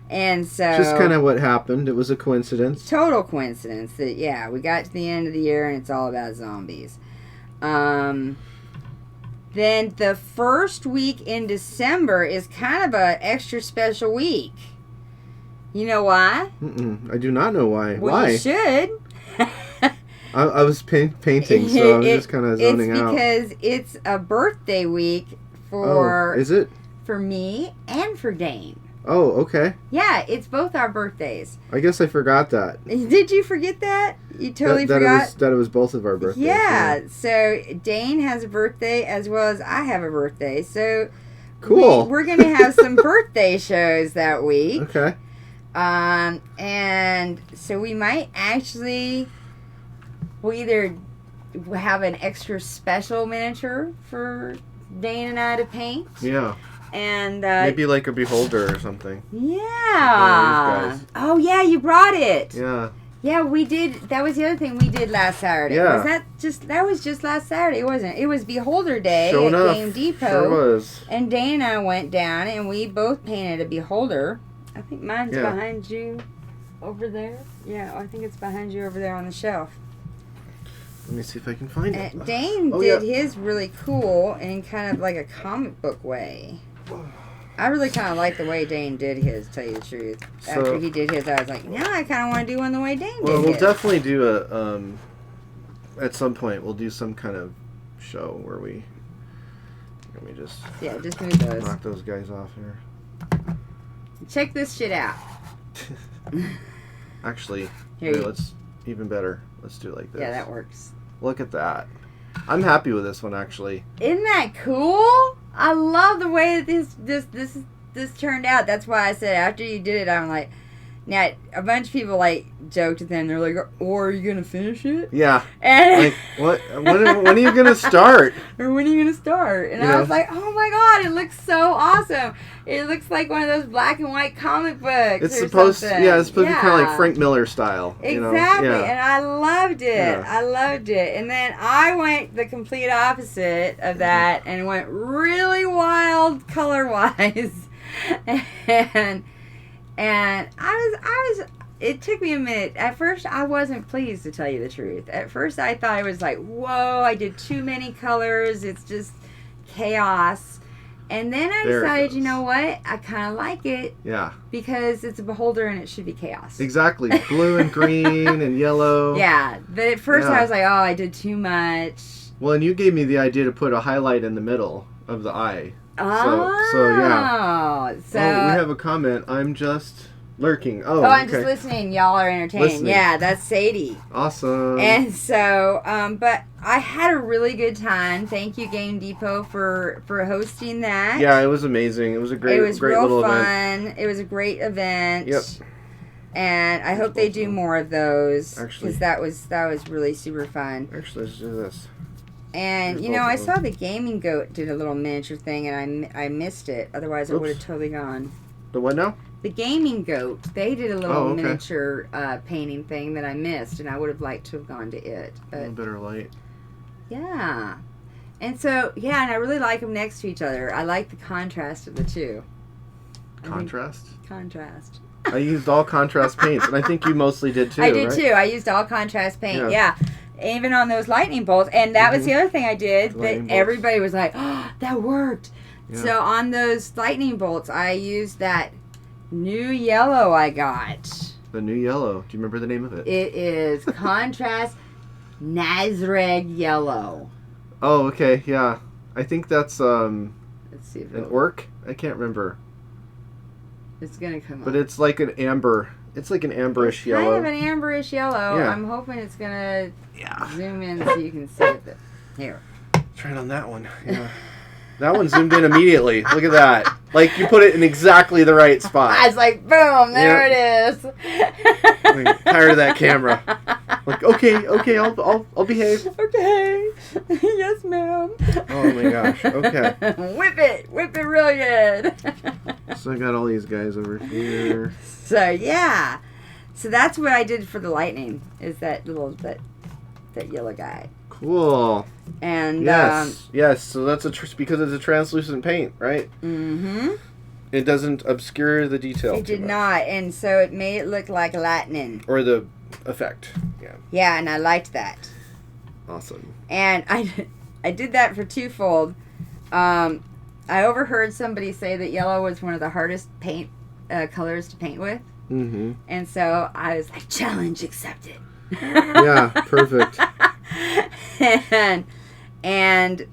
And so... Just kind of what happened. It was a coincidence. Total coincidence that, we got to the end of the year and it's all about zombies. Then the first week in December is kind of a extra special week. You know why? I do not know why. Why? You should. I was painting, so I was just kind of zoning out. It's because it's a birthday week for... Oh, is it? For me and for Dane. Oh, okay. Yeah, it's both our birthdays. I guess I forgot that. Did you forget that? You totally forgot? That it was both of our birthdays. Yeah, so Dane has a birthday as well as I have a birthday. So cool. We're going to have some birthday shows that week. Okay. And so we might actually... We'll either have an extra special miniature for Dane and I to paint. Yeah. And maybe like a beholder or something. Yeah. Oh yeah, you brought it. Yeah. Yeah, we did. That was the other thing we did last Saturday. Yeah. That was just last Saturday, wasn't it? It was Beholder Day Sure at enough. Game Depot. Sure was. And Dane and I went down and we both painted a beholder. I think mine's behind you over there. Yeah, I think it's behind you over there on the shelf. Let me see if I can find it. Dane did his really cool in kind of like a comic book way. I really kind of like the way Dane did his, to tell you the truth. After he did his, I was like, now I kind of want to do one the way Dane did his. Well, we'll definitely do at some point, we'll do some kind of show where let me just... Yeah, just move those. Knock those guys off here. Check this shit out. Actually, let's, even better, let's do it like this. Yeah, that works. Look at that. I'm happy with this one, actually. Isn't that cool? I love the way that this turned out. That's why I said after you did it, I'm like, now a bunch of people like joked with them. They're like, "Or are you gonna finish it?" Yeah. And like, what? When are you gonna start? Or when are you gonna start? And I was like, "Oh my god, it looks so awesome! It looks like one of those black and white comic books." It's supposed to be kind of like Frank Miller style. Exactly, Yeah. And I loved it. Yeah. I loved it. And then I went the complete opposite of that and went really wild color-wise. And I was, it took me a minute. At first, I wasn't pleased, to tell you the truth. At first, I thought it was like, whoa, I did too many colors. It's just chaos. And then I decided, you know what? I kind of like it. Yeah. Because it's a beholder and it should be chaos. Exactly. Blue and green and yellow. Yeah. But at first, I was like, oh, I did too much. Well, and you gave me the idea to put a highlight in the middle of the eye. Oh. So yeah. So we have a comment. I'm just Lurking. Oh, I'm just listening. Y'all are entertaining. Listening. Yeah, that's Sadie. Awesome. And so, but I had a really good time. Thank you, Game Depot, for hosting that. Yeah, it was amazing. It was a great little fun. event. It was a great event. Yep. And I hope they do more of those. Actually, because that was really super fun. Actually, let's do this. And I saw the Gaming Goat did a little miniature thing, and I missed it. Otherwise, I would have totally gone. The what now? The Gaming Goat. They did a little miniature painting thing that I missed, and I would have liked to have gone to it. But a little better light. Yeah. And so, and I really like them next to each other. I like the contrast of the two. Contrast? Contrast. I used all contrast paints, and I think you mostly did too, I did too. I used all contrast paint, yeah. Even on those lightning bolts. And that was the other thing I did that everybody was like, oh, that worked. Yeah. So on those lightning bolts, I used that new yellow I got. The new yellow. Do you remember the name of it? It is Contrast Nazreg Yellow. Oh, okay, yeah. I think that's let's see if an orc. I can't remember. It's gonna come up. But it's like an amber. It's like an amberish yellow. Kind of an amberish yellow. Yeah. I'm hoping it's gonna zoom in so you can see it. Here. Try it on that one. Yeah. That one zoomed in immediately. Look at that. Like you put it in exactly the right spot. I was like, boom, there it is. I'm tired of that camera. Like, okay, I'll behave. Okay. Yes, ma'am. Oh my gosh. Okay. Whip it real good. So I got all these guys over here. So yeah. So that's what I did for the lightning. Is that that yellow guy. Cool. And yes. So that's because it's a translucent paint, right? Mm-hmm. It doesn't obscure the detail. It did not, and so it made it look like lightning. Or the effect. Yeah. Yeah, and I liked that. Awesome. And I did that for twofold. I overheard somebody say that yellow was one of the hardest paint colors to paint with. Mm-hmm. And so I was like, challenge accepted. Yeah, perfect. and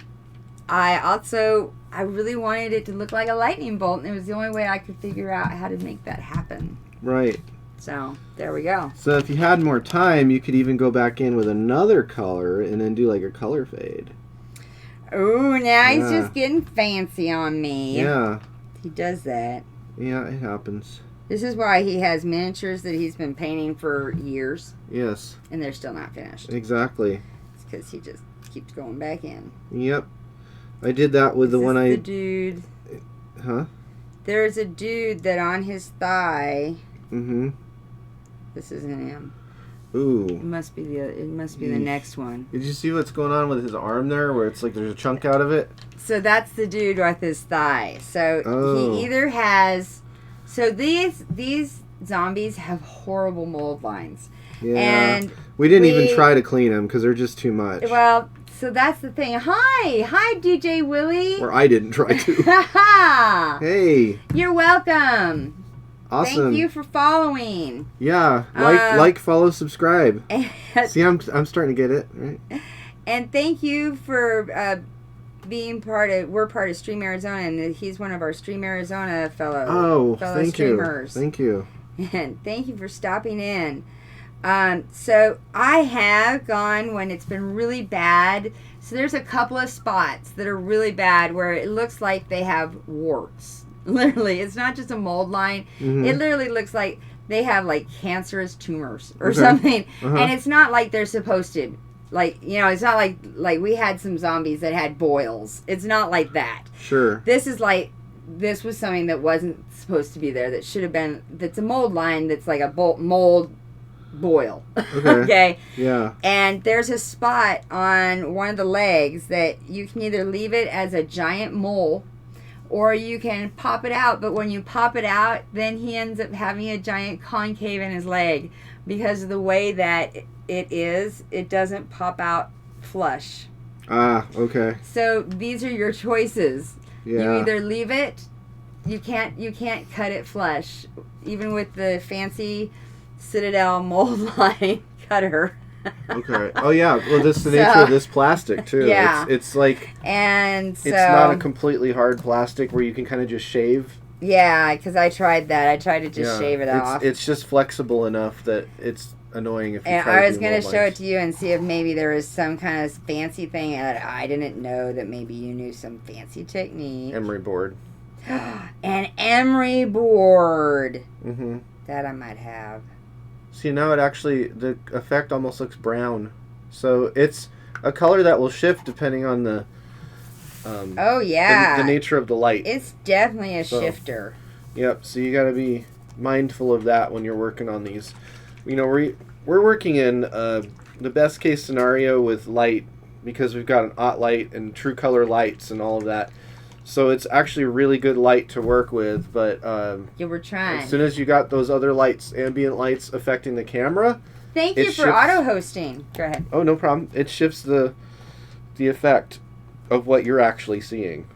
I really wanted it to look like a lightning bolt, and it was the only way I could figure out how to make that happen. Right. So, there we go. So if you had more time, you could even go back in with another color and then do like a color fade. Ooh, now he's just getting fancy on me. Yeah. He does that. Yeah, it happens. This is why he has miniatures that he's been painting for years. Yes. And they're still not finished. Exactly. It's because he just keeps going back in. Yep. I did that with the one the dude. Huh? There's a dude that on his thigh. Mm-hmm. This isn't him. Ooh. It must be the next one. Did you see what's going on with his arm there, where it's like there's a chunk out of it? So that's the dude with his thigh. So he either has. So these zombies have horrible mold lines. Yeah. And we didn't even try to clean them because they're just too much. Well, so that's the thing. Hi, DJ Willie. Or I didn't try to. Hey. You're welcome. Awesome. Thank you for following. Yeah, like, follow, subscribe. See, I'm starting to get it, right? And thank you for being we're part of Stream Arizona, and he's one of our Stream Arizona fellow streamers. Thank you. And thank you for stopping in. So I have gone when it's been really bad. So there's a couple of spots that are really bad where it looks like they have warts. Literally, it's not just a mold line. Mm-hmm. It literally looks like they have like cancerous tumors or something. Uh-huh. And it's not like they're supposed to. Like, it's not like we had some zombies that had boils. It's not like that. Sure. This was something that wasn't supposed to be there that should have been. That's a mold line that's like a mold boil. Okay. Okay. Yeah. And there's a spot on one of the legs that you can either leave it as a giant mole, or you can pop it out. But when you pop it out, then he ends up having a giant concave in his leg because of the way that it doesn't pop out flush. Ah, okay. So these are your choices. Yeah. You either leave it, you can't cut it flush, even with the fancy Citadel mold line cutter. Okay. Oh yeah. Well, this is the nature of this plastic too. Yeah. It's like, and so it's not a completely hard plastic where you can kind of just shave Yeah, because I tried that. I tried to just shave it off. It's just flexible enough that it's annoying if you and try I was going to show it to you and see if maybe there was some kind of fancy thing that I didn't know that maybe you knew some fancy technique. Emery board. An emery board. Mm-hmm. That I might have. See, now it actually, the effect almost looks brown. So it's a color that will shift depending on the the nature of the light. It's definitely a shifter. Yep, so you got to be mindful of that when you're working on these. You know, we're working in the best case scenario with light because we've got an OT light and true color lights and all of that. So it's actually really good light to work with, but you were trying. As soon as you got those other lights, ambient lights affecting the camera. Thank you for auto hosting. Go ahead. Oh, no problem. It shifts the effect of what you're actually seeing.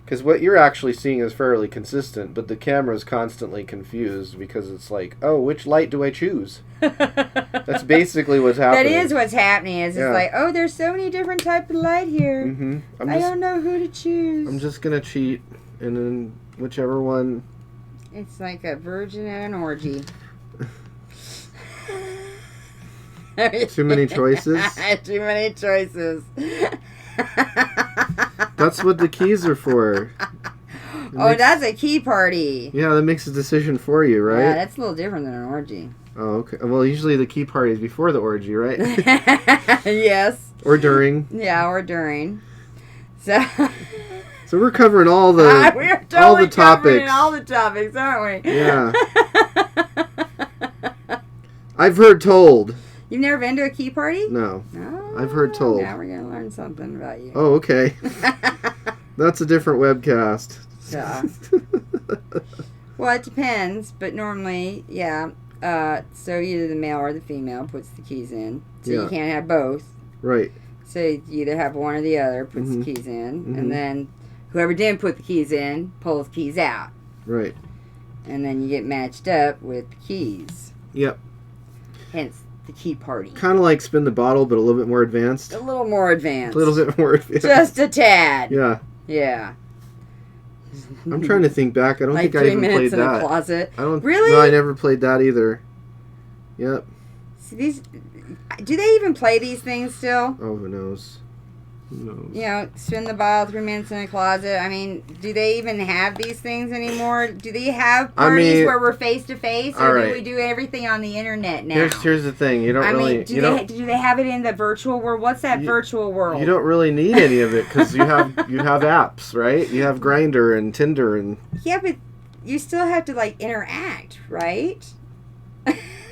Because what you're actually seeing is fairly consistent, but the camera is constantly confused because it's like, oh, which light do I choose? That's basically what's happening. That is what's happening. It's like, oh, there's so many different types of light here. Mm-hmm. I don't know who to choose. I'm just going to cheat, and then whichever one. It's like a virgin at an orgy. Too many choices? Too many choices. That's what the keys are for. That's a key party. Yeah, that makes a decision for you, right? Yeah, that's a little different than an orgy. Oh, okay. Well, usually the key party is before the orgy, right? Yes. Or during. Yeah, or during. So we're covering all the we're totally all the covering all the topics, aren't we? Yeah. I've heard told. You've never been to a key party? No. Oh, I've heard told. Now we're gonna learn something about you. Oh, okay. That's a different webcast. Yeah. Well, it depends, but normally, yeah. So either the male or the female puts the keys in. So you can't have both. Right. So you either have one or the other puts the keys in, and then whoever didn't put the keys in pulls the keys out. Right. And then you get matched up with the keys. Yep. Hence the key party. Kind of like spin the bottle, but a little bit more advanced. A little more advanced. A little bit more advanced. Just a tad. Yeah. Yeah. I'm trying to think back. I don't think I even played that. 3 minutes in a closet. I don't. Really? No, I never played that either. Yep. See, do they even play these things still? Oh, who knows? Who knows? You know, spin the bottle, 3 minutes in a closet. I mean, do they even have these things anymore? Do they have parties where we're face to face, or do we do everythave on the internet now? Here's the thing. You don't really. Do they have it in the virtual world? What's that virtual world? You don't really need any of it because you have apps, right? You have Grindr and Tinder and. Yeah, but you still have to interact, right?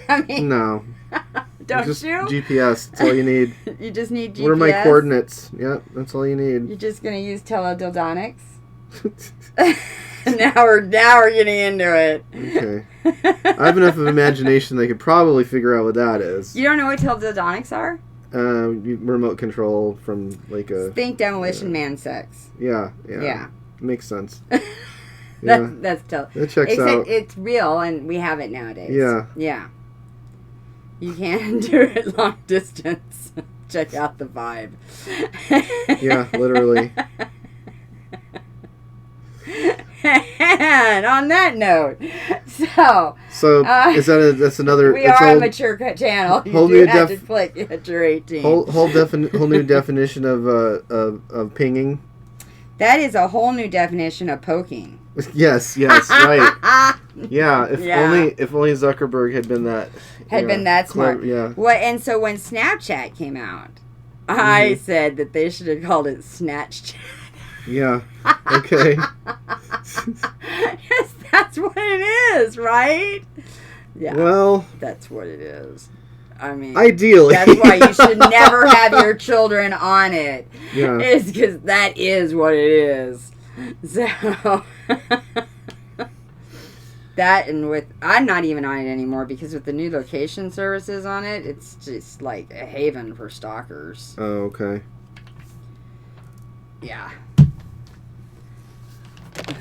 I mean, no. Don't just you? GPS. That's all you need. You just need GPS. What are my coordinates? Yep, that's all you need. You're just gonna use teledildonics. now we're getting into it. Okay. I have enough of imagination they could probably figure out what that is. You don't know what teledildonics are? Remote control from like a. Think Demolition Man sex. Yeah. Makes sense. That's That checks out. Except it's real and we have it nowadays. Yeah. Yeah. You can do it long distance. Check out the vibe. Yeah, literally. And on that note, is that's another? We are a mature channel. You do have to click at your 18. Whole new definition of pinging. That is a whole new definition of poking. Yes, right. Yeah, if only Zuckerberg had been that smart. Yeah. Well, and so when Snapchat came out, I said that they should have called it Snatch Chat. Yeah. Okay. Yes, that's what it is, right? Yeah. Well, that's what it is. I mean, ideally, that's why you should never have your children on it. Yeah. Is because that is what it is. So that, and I'm not even on it anymore because with the new location services on it, it's just like a haven for stalkers. Oh, okay. Yeah.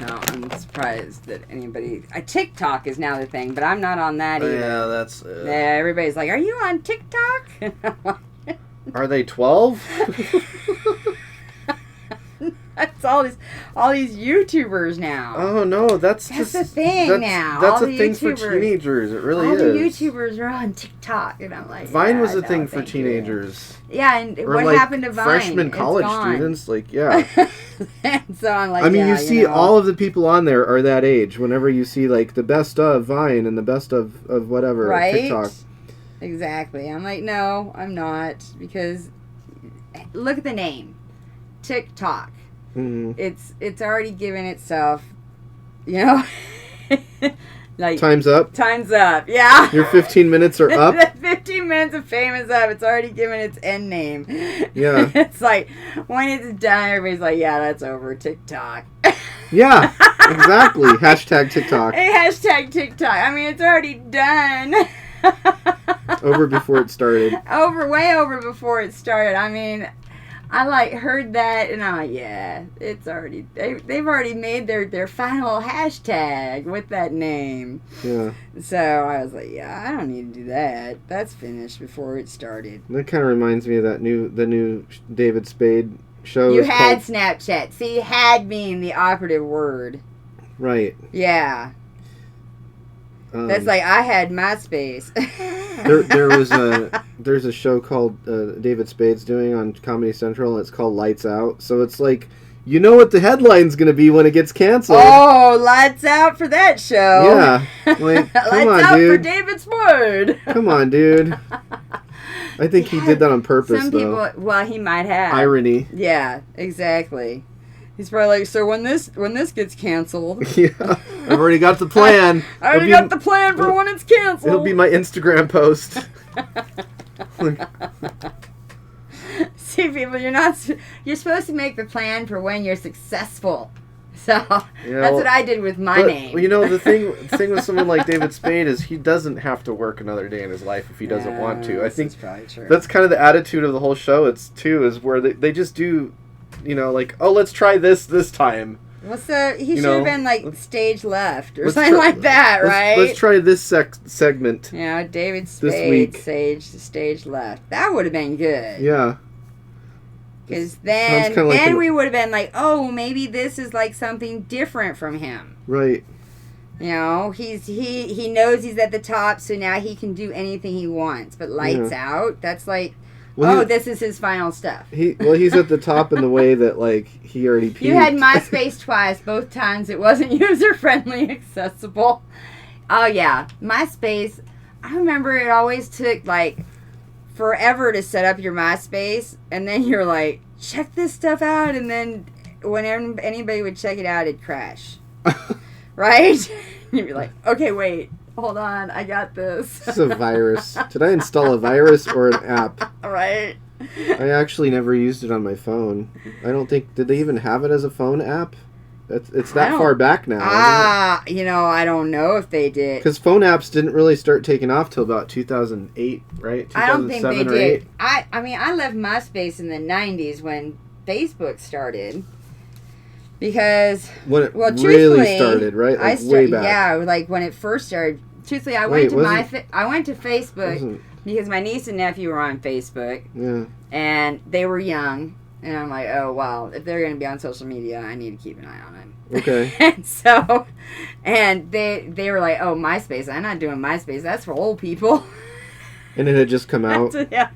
No, I'm surprised that anybody. TikTok is now the thing, but I'm not on that either. Yeah, that's. Yeah, everybody's like, "Are you on TikTok?" Are they 12? It's all these YouTubers now. Oh no, that's the thing now. That's a thing for teenagers. It really is. All the YouTubers are on TikTok, and I'm like, Vine was a thing for teenagers. Yeah, and or what like happened to Vine? Freshman college students, like yeah. And so I'm like, I mean, you see, all of the people on there are that age. Whenever you see like the best of Vine and the best of whatever TikTok. Exactly. I'm like, no, I'm not, because look at the name, TikTok. Mm-hmm. It's already given itself, like time's up. Time's up. Yeah. Your 15 minutes are up. The 15 minutes of fame is up. It's already given its end name. Yeah. It's like when it's done, everybody's like, yeah, that's over. TikTok. Yeah. Exactly. Hashtag TikTok. Hey, hashtag TikTok. I mean, it's already done. Over before it started. Way over before it started. I mean, I heard that and I'm like, yeah, it's already, they've already made their final hashtag with that name. Yeah. So I was like, yeah, I don't need to do that. That's finished before it started. That kind of reminds me of the new David Spade show. You had Snapchat. See, had being the operative word. Right. Yeah. That's like I had MySpace. There's a show called David Spade's doing on Comedy Central, and it's called Lights Out. So it's like, you know what the headline's going to be when it gets canceled. Oh, lights out for that show. Yeah. Like, come lights on, out dude. for David Spade. Come on, dude. I think he did that on purpose, Some people, well, he might have. Irony. Yeah, exactly. He's probably like, so when this gets canceled. Yeah, I've already got the plan. I already got the plan for when it's canceled. It'll be my Instagram post. See, people, you're supposed to make the plan for when you're successful. So that's what I did with my name. You know, the thing with someone like David Spade is he doesn't have to work another day in his life if he doesn't want to. I think that's probably true. That's kind of the attitude of the whole show. Is where they just do. Like, oh, let's try this time. He should have been like stage left or something like that, right? Let's try this segment. Yeah, David Spade stage left. That would have been good. Yeah. Because then we would have been like, oh, maybe this is like something different from him. Right. He knows he's at the top, so now he can do anything he wants. But lights out, that's like, this is his final stuff. He's at the top in the way that, like, he already peaked. You had MySpace twice. Both times it wasn't user-friendly, accessible. Oh, yeah. MySpace, I remember it always took, like, forever to set up your MySpace. And then you're like, check this stuff out. And then whenever anybody would check it out, it'd crash. Right? You'd be like, okay, wait. Hold on, I got this. This is a virus. Did I install a virus or an app? Right. I actually never used it on my phone. I don't think... Did they even have it as a phone app? It's that far back now. I don't know if they did. Because phone apps didn't really start taking off till about 2008, right? 2007 I don't think they did. 8? I mean, I left MySpace in the 90s when Facebook started. Because, when it really started, right? Like way back. Yeah, like when it first started. Truthfully, I went to Facebook because my niece and nephew were on Facebook. Yeah. And they were young. And I'm like, oh, well, if they're going to be on social media, I need to keep an eye on them. Okay. And they were like, oh, MySpace. I'm not doing MySpace. That's for old people. And it had just come out. Yeah,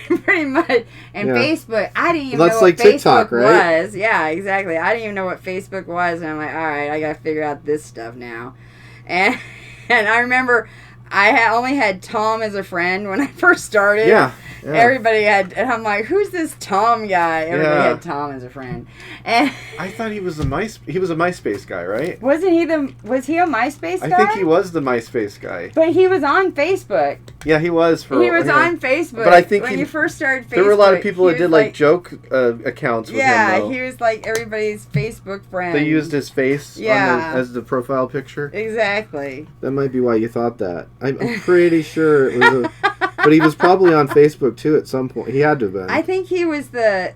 pretty much. And Facebook, I didn't even know what like Facebook TikTok, right? was. Yeah, exactly. I didn't even know what Facebook was, and I'm like, all right, I got to figure out this stuff now. And I remember I only had Tom as a friend when I first started. Yeah. Everybody had, and I'm like, who's this Tom guy? Everybody had Tom as a friend. And I thought he was a MySpace guy, right? Was he a MySpace guy? I think he was the MySpace guy. But he was on Facebook. Yeah, he was. He was on Facebook. But I think when you first started Facebook, there were a lot of people that did like joke accounts with him. Yeah, he was like everybody's Facebook friend. They used his face as the profile picture. Exactly. That might be why you thought that. I'm pretty sure it was but he was probably on Facebook too at some point. He had to have been. I think he was the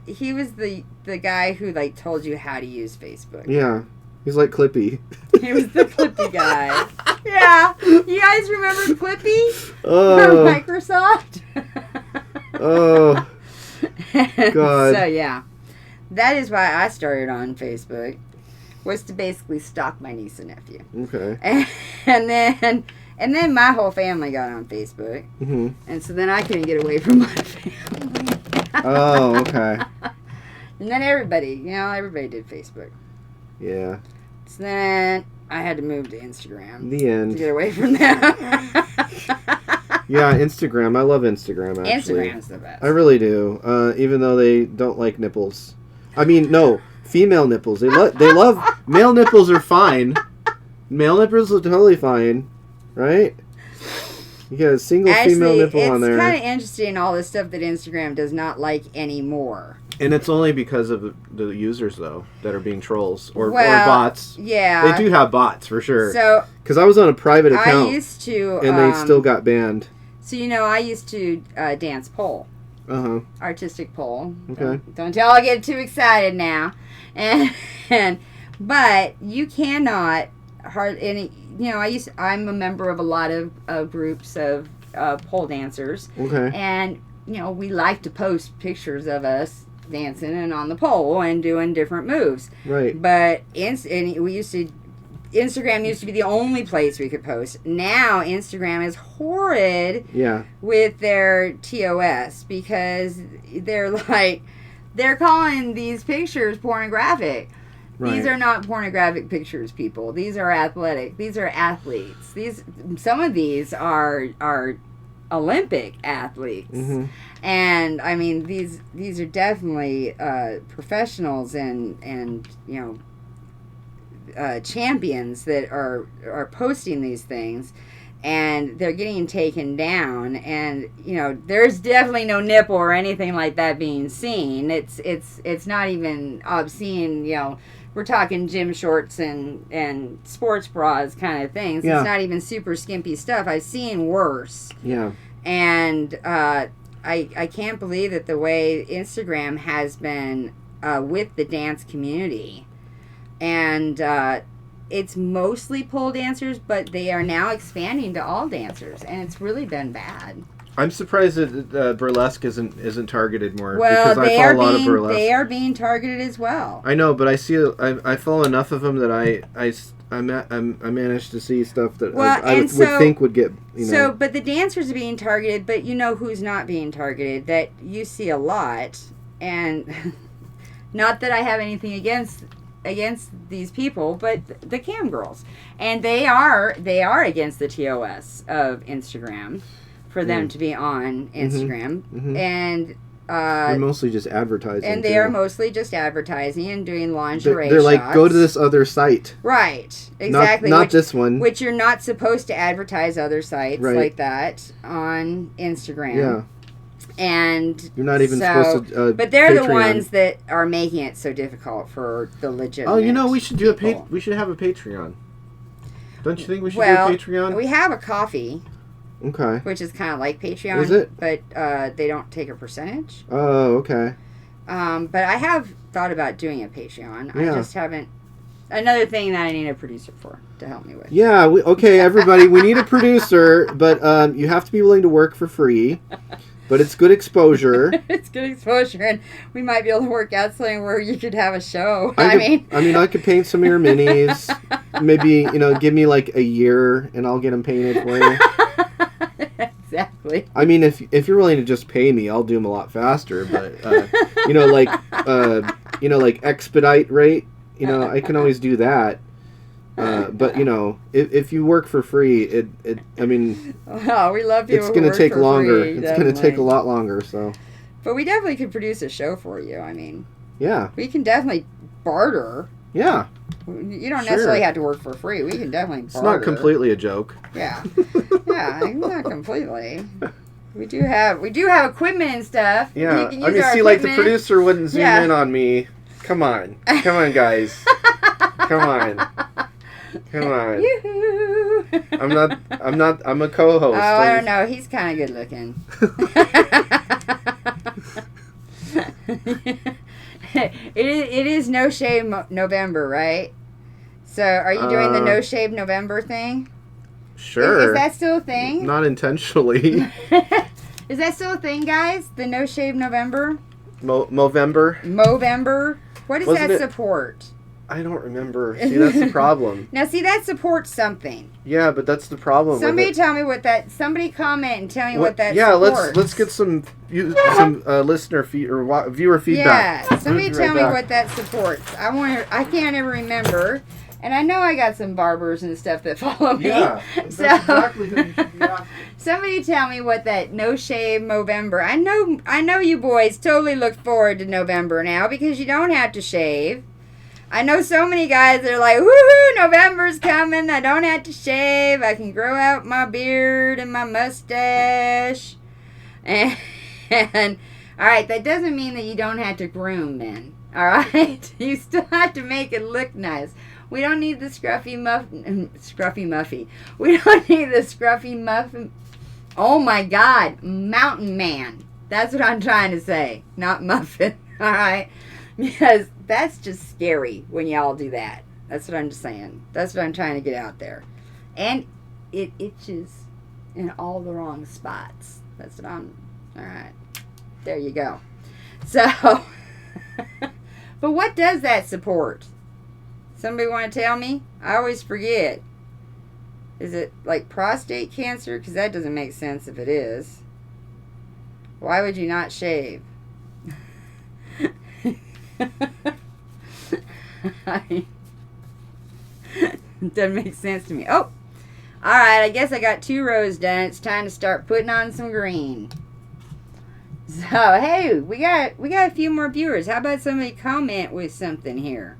guy who like told you how to use Facebook. Yeah. He's like Clippy. He was the Clippy guy. Yeah. You guys remember Clippy? From Microsoft? Oh. God. So yeah. that is why I started on Facebook, was to basically stalk my niece and nephew. Okay. And then my whole family got on Facebook. Mm-hmm. And so then I couldn't get away from my family. Oh, okay. And then everybody did Facebook. Yeah. So then I had to move to Instagram. The end. To get away from them. Yeah, Instagram. I love Instagram, actually. Instagram's the best. I really do. Even though they don't like nipples. I mean, no. Female nipples. They love... Male nipples are fine. Male nipples are totally fine. Right? You got a single female nipple on there. It's kind of interesting, all this stuff that Instagram does not like anymore. And it's only because of the users, though, that are being trolls or bots. Yeah. They do have bots, for sure. So, because I was on a private account. I used to... And they still got banned. So, I used to dance pole. Uh-huh. Artistic pole. Okay. Don't tell I get too excited now. But you cannot... I'm a member of a lot of groups of pole dancers. Okay. And, we like to post pictures of us dancing and on the pole and doing different moves. Right. But Instagram used to be the only place we could post. Now Instagram is horrid with their TOS because they're calling these pictures pornographic. Right. These are not pornographic pictures, people. These are athletic. These are athletes. Some of these are Olympic athletes. Mm-hmm. And I mean these are definitely professionals and champions that are posting these things, and they're getting taken down, and there's definitely no nipple or anything like that being seen. It's not even obscene. We're talking gym shorts and sports bras kind of things. Yeah. It's not even super skimpy stuff. I've seen worse. Yeah. And I can't believe that the way Instagram has been with the dance community. And it's mostly pole dancers, but they are now expanding to all dancers. And it's really been bad. I'm surprised that burlesque isn't targeted more. Well, because I follow a lot of burlesque. They are being targeted as well. I know, but I follow enough of them that I managed to see stuff that I would think would get. So, but the dancers are being targeted, but who's not being targeted? That you see a lot, and not that I have anything against these people, but the cam girls, and they are against the TOS of Instagram. For them to be on Instagram. Mm-hmm. And they're mostly just advertising. And they are mostly just advertising and doing lingerie they're like, go to this other site. Right. Exactly. Not this one. Which you're not supposed to advertise other sites like that on Instagram. Yeah. And you're not even supposed to. But they're Patreon. The ones that are making it so difficult for the legitimate. We should do we should have a Patreon. Don't you think we should do a Patreon? We have a coffee. Okay. Which is kind of like Patreon. Is it? But they don't take a percentage. Oh, okay. But I have thought about doing a Patreon. Yeah. I just haven't. Another thing that I need a producer for to help me with. Yeah. Everybody, we need a producer, but you have to be willing to work for free. But it's good exposure. It's good exposure, and we might be able to work out something where you could have a show. I could paint some of your minis. Maybe give me like a year, and I'll get them painted for you. Exactly. I mean, if you're willing to just pay me, I'll do them a lot faster. But like expedite rate. I can always do that. But if you work for free, oh, we love people. It's going to take longer. It's going to take a lot longer. So. But we definitely could produce a show for you. Yeah. We can definitely barter. Yeah. You don't necessarily have to work for free. We can definitely barter. It's not completely a joke. Yeah. Yeah, not completely. We do have equipment and stuff. Yeah. Like the producer wouldn't zoom in on me. Come on, guys. Come on. Yoo-hoo. I'm a co-host. Oh, I don't know. He's kind of good looking. It is No Shave November, right? So, are you doing the No Shave November thing? Sure. Is that still a thing? Not intentionally. Is that still a thing, guys? The No Shave November? Movember? Movember? What does that support? I don't remember. See, that's the problem. Now, see, that supports something. Yeah, but that's the problem. Somebody tell me what that. Somebody comment and tell me what that. Yeah, supports. let's get some listener or viewer feedback. Yeah, somebody tell me what that supports. I can't ever remember, and I know I got some barbers and stuff that follow me. Yeah, so that's exactly who you should be asking. Somebody tell me what that No Shave November. I know you boys totally look forward to November now because you don't have to shave. I know so many guys that are like, woohoo, November's coming. I don't have to shave. I can grow out my beard and my mustache. And all right, that doesn't mean that you don't have to groom men. All right? You still have to make it look nice. We don't need the scruffy muffy. We don't need the scruffy muffin. Oh, my God. Mountain man. That's what I'm trying to say. Not muffin. All right? Because that's just scary when y'all do that. That's what I'm just saying. That's what I'm trying to get out there. And it itches in all the wrong spots. That's what I'm... All right. There you go. So, but what does that support? Somebody want to tell me? I always forget. Is it like prostate cancer? Because that doesn't make sense if it is. Why would you not shave? Doesn't make sense to me. Oh, all right. I guess I got 2 rows done. It's time to start putting on some green. So hey, we got a few more viewers. How about somebody comment with something here?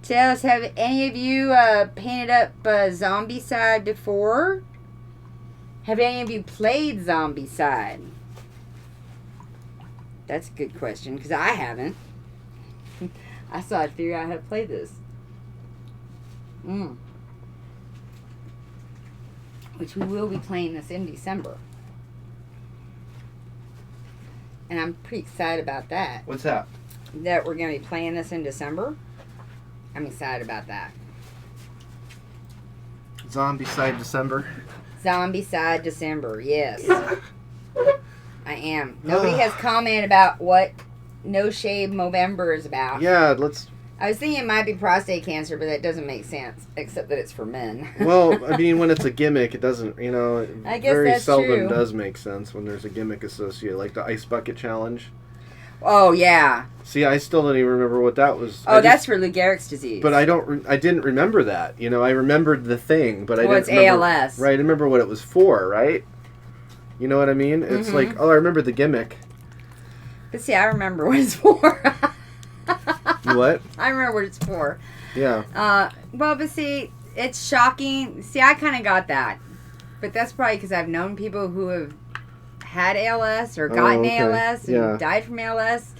Tell us, have any of you painted up Zombicide before? Have any of you played Zombicide? That's a good question, because I haven't. I still have to figure out how to play this. Which we will be playing this in December. And I'm pretty excited about that. What's that? That we're going to be playing this in December. I'm excited about that. Zombicide December. Zombicide December, yes. I am. Nobody has commented about what No Shave Movember is about. Yeah, let's... I was thinking it might be prostate cancer, but that doesn't make sense, except that it's for men. Well, I mean, when it's a gimmick, it doesn't, I guess very that's seldom true. Does make sense when there's a gimmick associated, like the Ice Bucket Challenge. Oh, yeah. See, I still don't even remember what that was. Oh, that's for Lou Gehrig's disease. But I didn't remember that. I remembered the thing, but I didn't remember. ALS. Right, I remember what it was for, right? You know what I mean? It's like, I remember the gimmick. But see, I remember what it's for. What? I remember what it's for. Yeah. Well, but see, it's shocking. See, I kind of got that. But that's probably because I've known people who have had ALS or gotten ALS and died from ALS.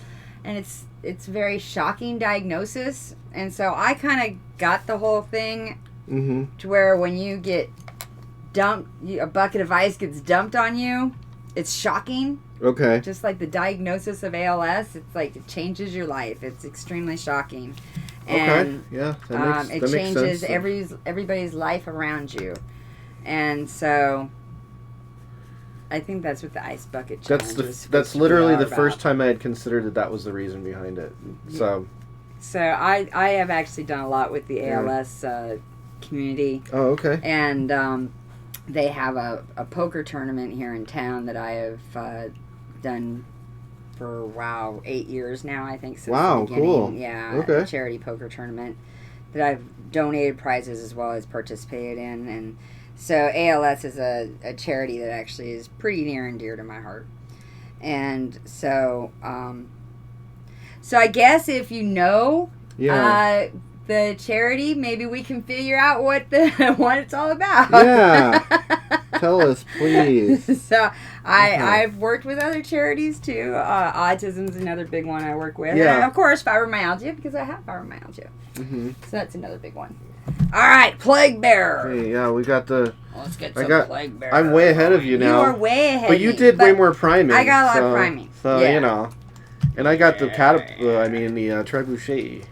And it's a very shocking diagnosis. And so I kind of got the whole thing to where when you get dumped, a bucket of ice gets dumped on you, it's shocking. Okay. Just like the diagnosis of ALS, it's like it changes your life. It's extremely shocking. And, okay. Yeah. It changes everybody's life around you. And so I think that's what the ice bucket challenge That's literally the first time I had considered that was the reason behind it. So I have actually done a lot with the ALS community. Oh, okay. And they have a poker tournament here in town that I have done for 8 years now, I think, since the beginning. Cool. Yeah, okay. A charity poker tournament that I've donated prizes as well as participated in. And so ALS is a charity that actually is pretty near and dear to my heart. And so so I guess if you know the charity, maybe we can figure out what it's all about. Yeah. Tell us, please. So I've worked with other charities too. Autism's another big one I work with. Yeah. And of course fibromyalgia, because I have fibromyalgia. So that's another big one. All right, Plague Bearer. Hey, yeah, we got the... Let's get some Plague Bearer. I'm way ahead of you now. You are way ahead But you did way more priming. I got a lot of priming. So, And I got the trebuchet.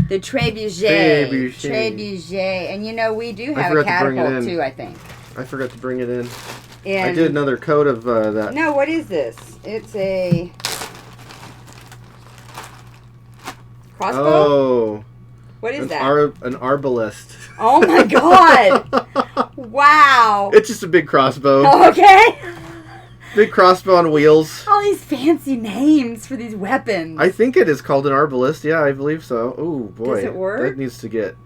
The trebuchet. And we do have a catapult too, I think. I forgot to bring it in. I did another coat of that. No, what is this? It's a... Crossbow? Oh. What is that? An arbalist. Oh my god! Wow. It's just a big crossbow. Oh, okay. Big crossbow on wheels. All these fancy names for these weapons. I think it is called an arbalist. Yeah, I believe so. Oh boy. Does it work? That needs to get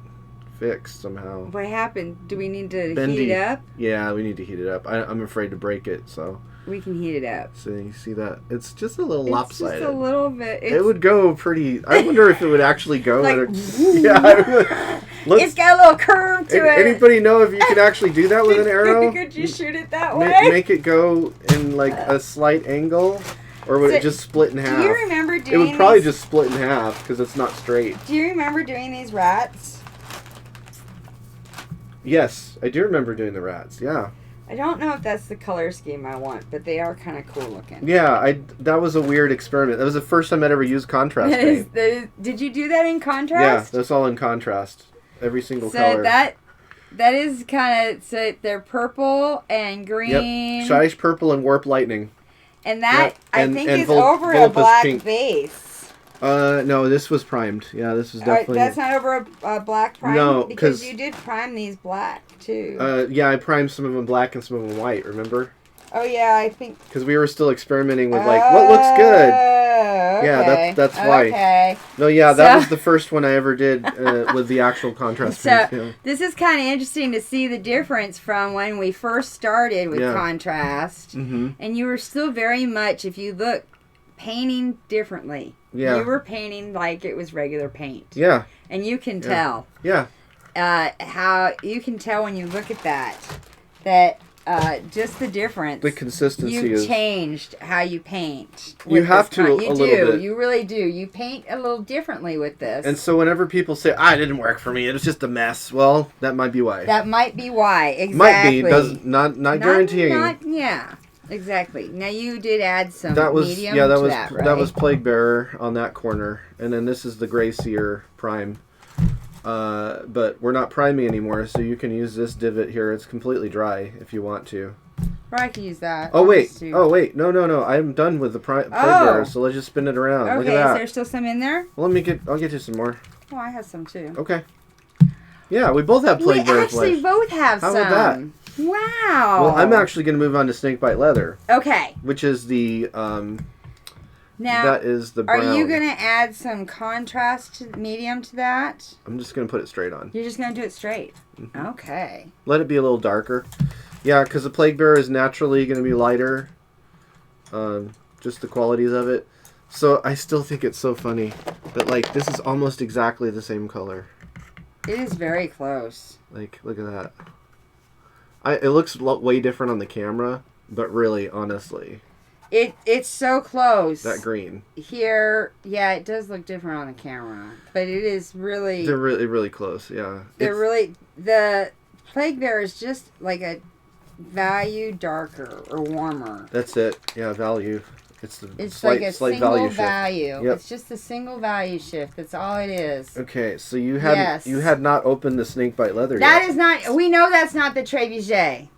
fixed somehow. What happened? Do we need to Bendy. heat it up? Yeah, we need to heat it up. I'm afraid to break it, so. We can heat it up. So you see that? It's just a little lopsided. It's just a little bit. It would go pretty... I wonder if it would actually go... Like, yeah. It's got a little curve to it. Anybody know if you can actually do that with an arrow? Could you shoot it that way? Make it go in like a slight angle? Or would it just split in half? Do you remember doing It would probably just split in half because it's not straight. Do you remember doing these rats? Yes, I do remember doing the rats, yeah. I don't know if that's the color scheme I want, but they are kind of cool looking. Yeah, that was a weird experiment. That was the first time I'd ever used contrast paint. Did you do that in contrast? Yeah, that's all in contrast. Every single color. So that is kind of, so they're purple and green. Yep, Shyish purple and warp lightning. And that, I think, is over a black pink. base. No, this was primed. Yeah, this was definitely... That's not over a black prime? No, because you did prime these black, too. Yeah, I primed some of them black and some of them white, remember? Oh, yeah, I think... Because we were still experimenting with, like, what looks good? Okay. Yeah, that's why. Okay. No, yeah, that was the first one I ever did with the actual contrast paint. So, this is kind of interesting to see the difference from when we first started with contrast. Mm-hmm. And you were still very much, if you look, painting differently. Yeah. You were painting like it was regular paint. Yeah. And you can tell. Yeah. How you can tell when you look at that just the difference. The consistency You've changed how you paint. You have to a little bit. You really do. You paint a little differently with this. And so whenever people say, it didn't work for me, it was just a mess, well, that might be why. That might be why. Exactly. Might be. Not guaranteeing. Yeah. Exactly. Now you did add some medium that to was that, right? That was Plague Bearer on that corner, and then this is the Gray Seer prime. But we're not priming anymore, so you can use this divot here. It's completely dry if you want to. Or I can use that. Oh wait, no! I'm done with the Plague Bearer, so let's just spin it around. Okay, look at that. Is there still some in there? Well, I'll get you some more. Oh, I have some too. Okay. Yeah, we both have Plague Bearer flesh. We actually both have some. How about that? Wow. Well, I'm actually going to move on to Snakebite Leather. Okay. Which is the, now, that is the brown. Are you going to add some contrast medium to that? I'm just going to put it straight on. You're just going to do it straight? Mm-hmm. Okay. Let it be a little darker. Yeah, because the Plague Bearer is naturally going to be lighter. Just the qualities of it. So I still think it's so funny that, like, this is almost exactly the same color. It is very close. Like, look at that. It looks way different on the camera, but really, honestly, it's so close. That green here, yeah, it does look different on the camera, but it is really. They're really close. Yeah, the Plague Bearer is just like a value darker or warmer. That's it. Yeah, value. It's like a single value. Yep. It's just a single value shift. That's all it is. Okay, so you had not opened the Snakebite Leather yet. That is not. We know that's not the trebuchet.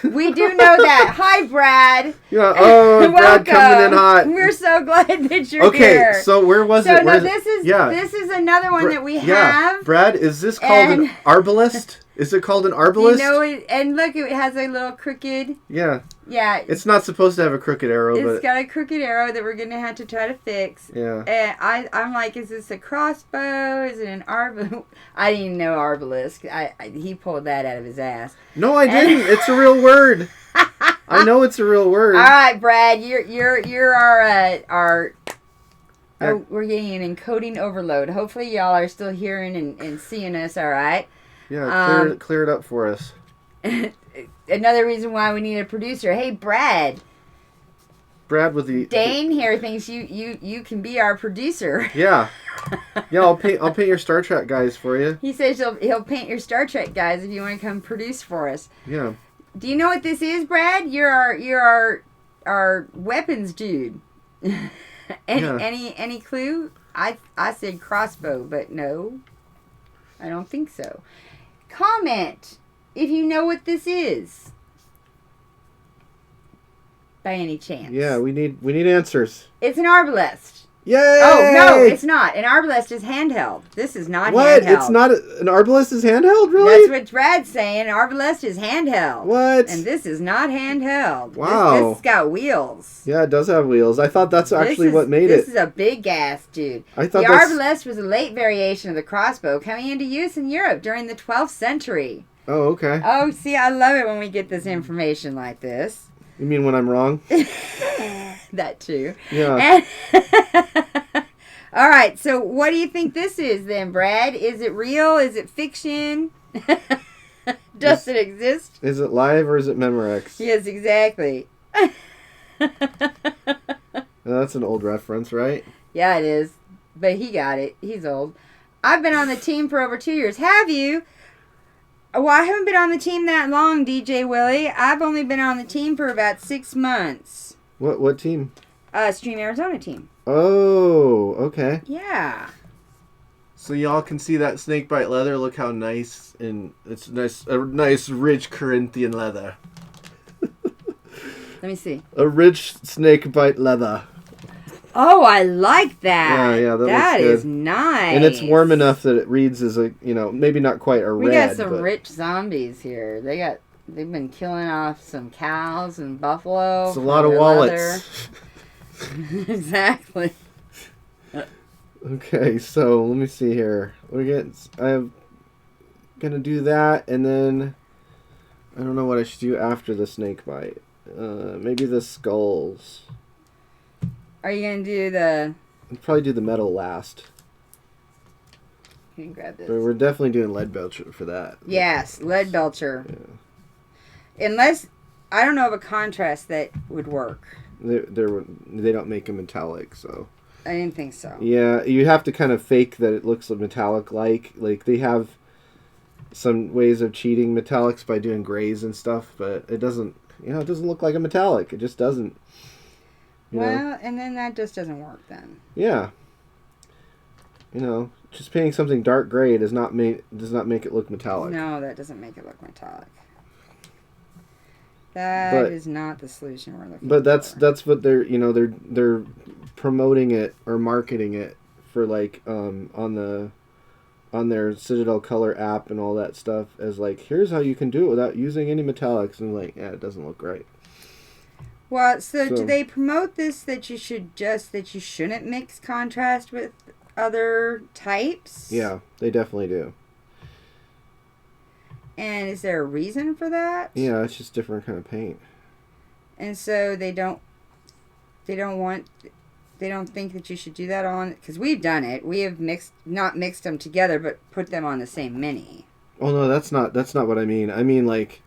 We do know that. Hi, Brad. Yeah. Oh, Brad coming in hot. We're so glad that you're here. Okay, so where was it? So no, this is another one that we have. Yeah, Brad, is this called an arbalist? Is it called an arbalist? You know, and look, it has a little crooked. Yeah. Yeah. It's not supposed to have a crooked arrow, but it's got a crooked arrow that we're gonna have to try to fix. Yeah. And I'm like, is this a crossbow? Is it an arbalist? I didn't even know arbalist. He pulled that out of his ass. No, I didn't. It's a real word. I know it's a real word. All right, Brad, you're our. Oh, we're getting an encoding overload. Hopefully, y'all are still hearing and seeing us. All right. Yeah, clear it up for us. Another reason why we need a producer. Hey, Brad. Brad with the Dane here thinks you can be our producer. Yeah. Yeah, I'll paint your Star Trek guys for you. He says he'll paint your Star Trek guys if you want to come produce for us. Yeah. Do you know what this is, Brad? You're our weapons dude. Any clue? I said crossbow, but no. I don't think so. Comment if you know what this is. By any chance. Yeah, we need answers. It's an arbalist. Yay! Oh, no, it's not. An arbalest is handheld. This is not what? handheld. It's not an arbalest is handheld, really? That's what Brad's saying. An arbalest is handheld. What? And this is not handheld. Wow. This has got wheels. Yeah, it does have wheels. I thought that's actually what made this it. This is a big ass, dude. I thought the arbalest was a late variation of the crossbow coming into use in Europe during the 12th century. Oh, okay. Oh, see, I love it when we get this information like this. You mean when I'm wrong? That too. Yeah. All right, so what do you think this is then, Brad? Is it real? Is it fiction? Does it exist? Is it live or is it Memorex? Yes, exactly. That's an old reference, right? Yeah, it is. But he got it. He's old. I've been on the team for over 2 years. Have you? Well, I haven't been on the team that long, DJ Willie. I've only been on the team for about 6 months. What team? Stream Arizona team. Oh, okay. Yeah. So y'all can see that snakebite leather. Look how nice, and it's a nice rich Corinthian leather. Let me see. A rich snakebite leather. Oh, I like that. Yeah, that looks is nice. And it's warm enough that it reads as a, maybe not quite a red. We got some rich zombies here. They've been killing off some cows and buffalo. It's a lot of wallets. Exactly. Okay, so let me see here. I'm gonna do that, and then I don't know what I should do after the snake bite. Maybe the skulls. Are you gonna do the? I'll probably do the metal last. You can grab this. But we're definitely doing lead belcher for that. Yes, lead belcher. Yeah. Unless I don't know of a contrast that would work. They don't make a metallic, so. I didn't think so. Yeah, you have to kind of fake that it looks metallic like they have some ways of cheating metallics by doing grays and stuff, but it doesn't look like a metallic. It just doesn't. Well, and then that just doesn't work then. Yeah. Just painting something dark gray does not make it look metallic. No, that doesn't make it look metallic. That is not the solution we're looking for. But that's what they're promoting it or marketing it for, like, on their Citadel Color app and all that stuff as, like, here's how you can do it without using any metallics, and, like, yeah, it doesn't look right. Well, so do they promote this that you shouldn't mix contrast with other types? Yeah, they definitely do. And is there a reason for that? Yeah, it's just different kind of paint. And so they don't think that you should do that on, because we've done it. We have not mixed them together, but put them on the same mini. Oh no, that's not what I mean. I mean, like,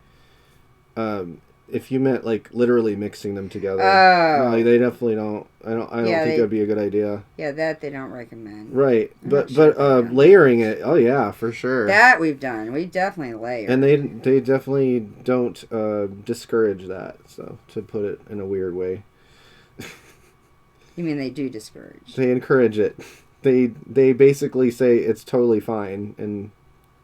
if you meant, like, literally mixing them together. Oh. No, they definitely don't. I don't think that'd be a good idea. Yeah, that they don't recommend. Right. But layering it, oh yeah, for sure. That we've done. We definitely layer. And they definitely don't discourage that, so, to put it in a weird way. You mean they do discourage? They encourage it. They basically say it's totally fine and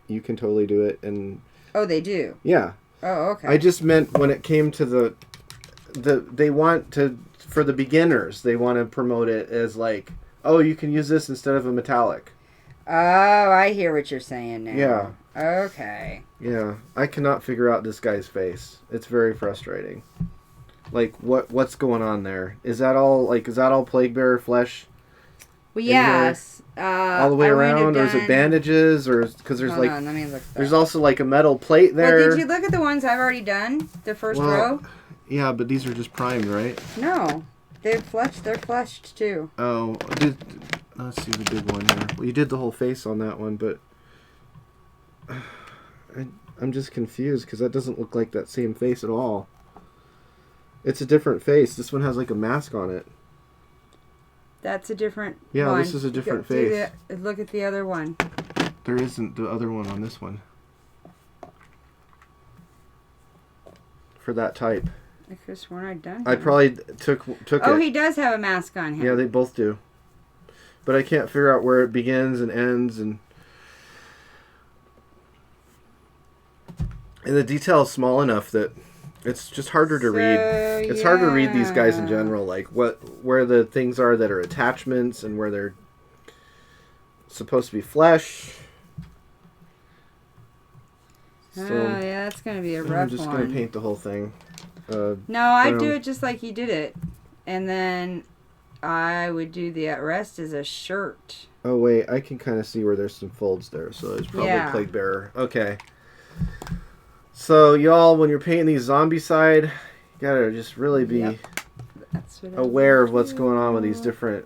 you can totally do it, and oh, they do. Yeah. Oh, okay. I just meant when it came to they want to, for the beginners, they want to promote it as, like, oh, you can use this instead of a metallic. Oh, I hear what you're saying now. Yeah. Okay. Yeah, I cannot figure out this guy's face. It's very frustrating. Like, what's going on there? Is that all plague bearer flesh? Well, yes. All the way around, or is it bandages, or because there's Hold on, let me look that. There's also, like, a metal plate there. Well, did you look at the ones I've already done? The first row. Yeah, but these are just primed, right? No, they're fleshed. They're fleshed too. Oh, let's see the big one here. Well, you did the whole face on that one, but I'm just confused because that doesn't look like that same face at all. It's a different face. This one has, like, a mask on it. That's a different one. Yeah, this is a different face. Look at the other one. There isn't the other one on this one. For that type. I could have sworn I'd done. I probably took it. Oh, he does have a mask on him. Yeah, they both do. But I can't figure out where it begins and ends, and the detail is small enough that It's just harder to read. It's hard to read these guys in general, like where the things are that are attachments and where they're supposed to be flesh. So, yeah, that's going to be a rough one. I'm just going to paint the whole thing. No, I do it just like he did it. And then I would do the rest as a shirt. Oh, wait. I can kind of see where there's some folds there. So it's probably Plague Bearer. Okay. So, y'all, when you're painting these zombie side, you got to just really be aware of what's going on with these different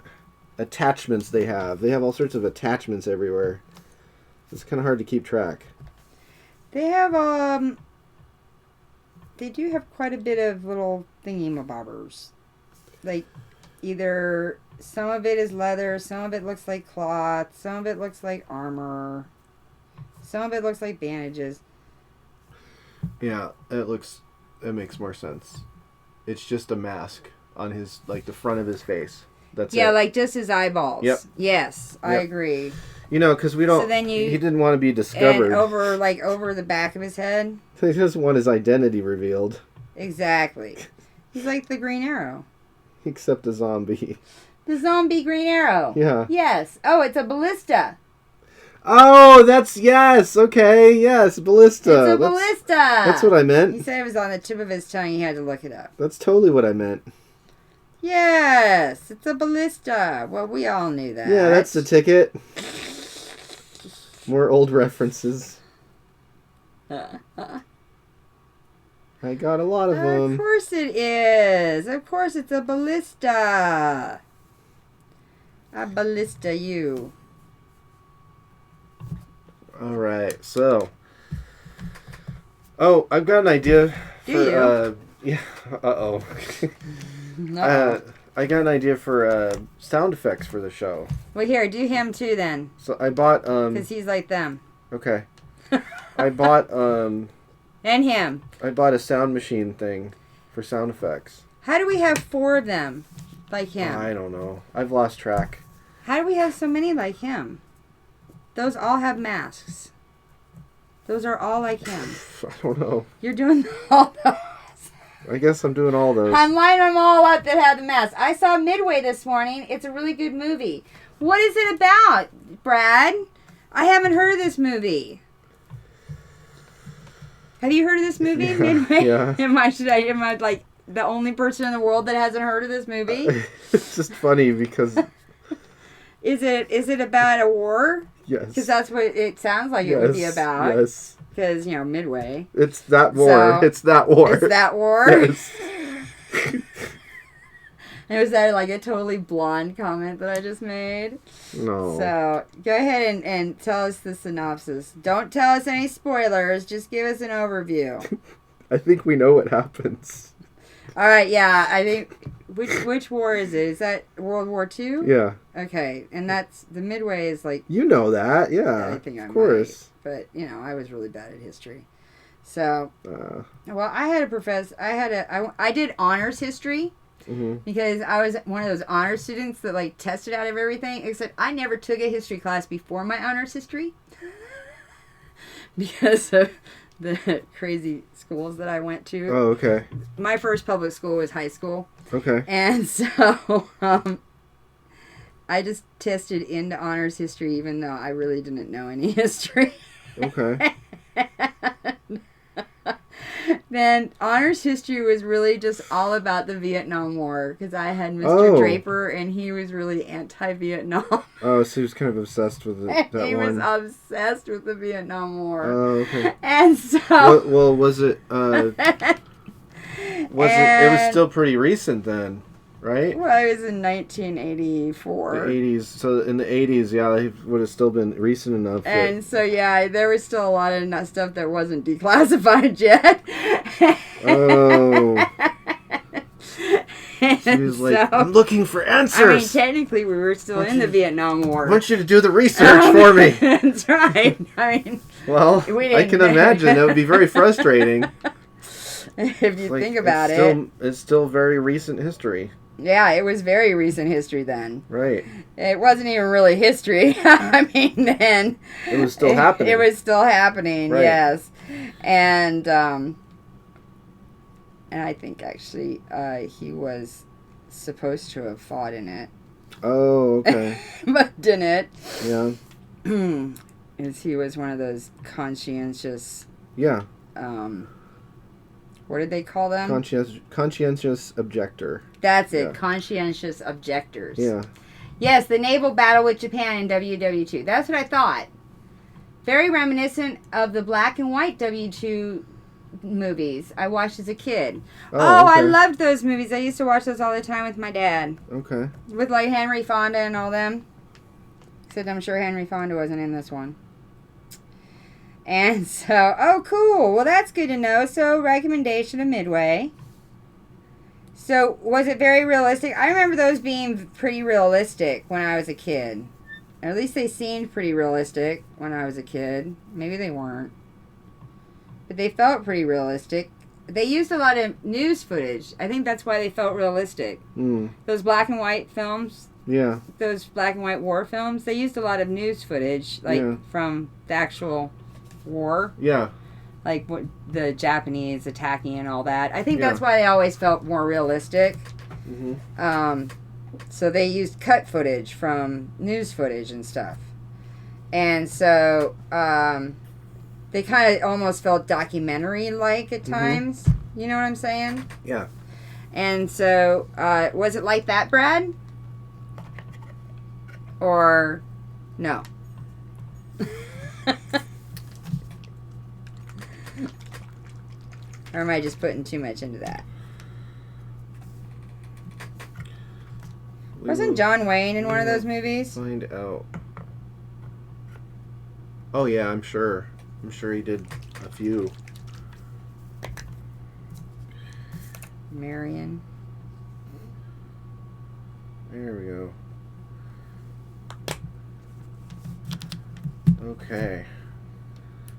attachments they have. They have all sorts of attachments everywhere. It's kind of hard to keep track. They have, they do have quite a bit of little thingy-mabobbers. Like, either some of it is leather, some of it looks like cloth, some of it looks like armor, some of it looks like bandages. Yeah, it makes more sense. It's just a mask on his, like, the front of his face. That's it. Like just his eyeballs. Yep. Yes, I agree. You know, because we don't. So then he didn't want to be discovered. And over the back of his head. He doesn't want his identity revealed. Exactly. He's like the Green Arrow. Except a zombie. The zombie Green Arrow. Yeah. Yes. Oh, it's a ballista. Oh, yes. Okay, yes, ballista. It's a ballista. That's what I meant. He said it was on the tip of his tongue. He had to look it up. That's totally what I meant. Yes, it's a ballista. Well, we all knew that. Yeah, that's the ticket. More old references. I got a lot of them. Of course it is. Of course it's a ballista. A ballista, you. All right, so. Oh, I've got an idea. Do you? Yeah. Uh-oh. No. I got an idea for sound effects for the show. Well, here, do him too then. So I bought because he's like them. Okay. I bought and him. I bought a sound machine thing for sound effects. How do we have 4 of them like him? I don't know. I've lost track. How do we have so many like him? Those all have masks. Those are all like him. I don't know. You're doing all those. I guess I'm doing all those. I'm lining them all up that have the mask. I saw Midway this morning. It's a really good movie. What is it about, Brad? I haven't heard of this movie. Have you heard of this movie, Midway? Yeah. Am I like the only person in the world that hasn't heard of this movie? It's just funny because... Is it about a war? Yes. Because that's what it sounds like it would be about. Yes. Because, Midway. It's that war. So, it's that war. It's that war? Yes. And was that like a totally blonde comment that I just made? No. So, go ahead and tell us the synopsis. Don't tell us any spoilers. Just give us an overview. I think we know what happens. All right, yeah. I think... Which war is it? Is that World War II? Yeah. Okay, and that's... The Midway is like... You know that, yeah. I think I of course. Might, but, I was really bad at history. So... well, I had a professor... I did honors history... Mm-hmm. Because I was one of those honor students that like tested out of everything, except I never took a history class before my honors history because of the crazy schools that I went to. Oh, okay. My first public school was high school. Okay. And so I just tested into honors history even though I really didn't know any history. Okay. Then honors history was really just all about the Vietnam War because I had Mr. Draper and he was really anti-Vietnam. Oh, so he was kind of obsessed with it. He was obsessed with the Vietnam War. Oh, okay. And so... Well, was it... it was still pretty recent then, right? Well, it was in 1984. The 80s. So in the 80s, yeah, it would have still been recent enough. And so, yeah, there was still a lot of stuff that wasn't declassified yet. Oh. She was like, I'm looking for answers. I mean, technically, we were still in the Vietnam War. I want you to do the research for me. That's right. I mean... Well, I can imagine. That would be very frustrating. If you think about it. It's still very recent history. Yeah, it was very recent history then. Right. It wasn't even really history. I mean, then... It was still happening. It was still happening, right. Yes. And, And I think actually he was supposed to have fought in it. Oh, okay. But didn't. Yeah. As he was one of those conscientious... Yeah. What did they call them? Conscientious objector. That's it. Yeah. Conscientious objectors. Yeah. Yes, the naval battle with Japan in WW2. That's what I thought. Very reminiscent of the black and white W2 movies I watched as a kid. Okay. I loved those movies. I used to watch those all the time with my dad. Okay. With like Henry Fonda and all them. Except I'm sure Henry Fonda wasn't in this one. And so, cool. Well, that's good to know. So, recommendation of Midway. So, was it very realistic? I remember those being pretty realistic when I was a kid. Or at least they seemed pretty realistic when I was a kid. Maybe they weren't. But they felt pretty realistic. They used a lot of news footage. I think that's why they felt realistic. Those black and white films. Yeah. Those black and white war films. They used a lot of news footage, from the actual war. Yeah. Like what the Japanese attacking and all that. I think that's why they always felt more realistic. Mm-hmm. So they used cut footage from news footage and stuff. And so they kind of almost felt documentary-like at times. Mm-hmm. You know what I'm saying? Yeah. And so, was it like that, Brad? Or no? Or am I just putting too much into that? Wasn't John Wayne in one of those movies? Find out. Oh yeah, I'm sure. I'm sure he did a few. Marion. There we go. Okay.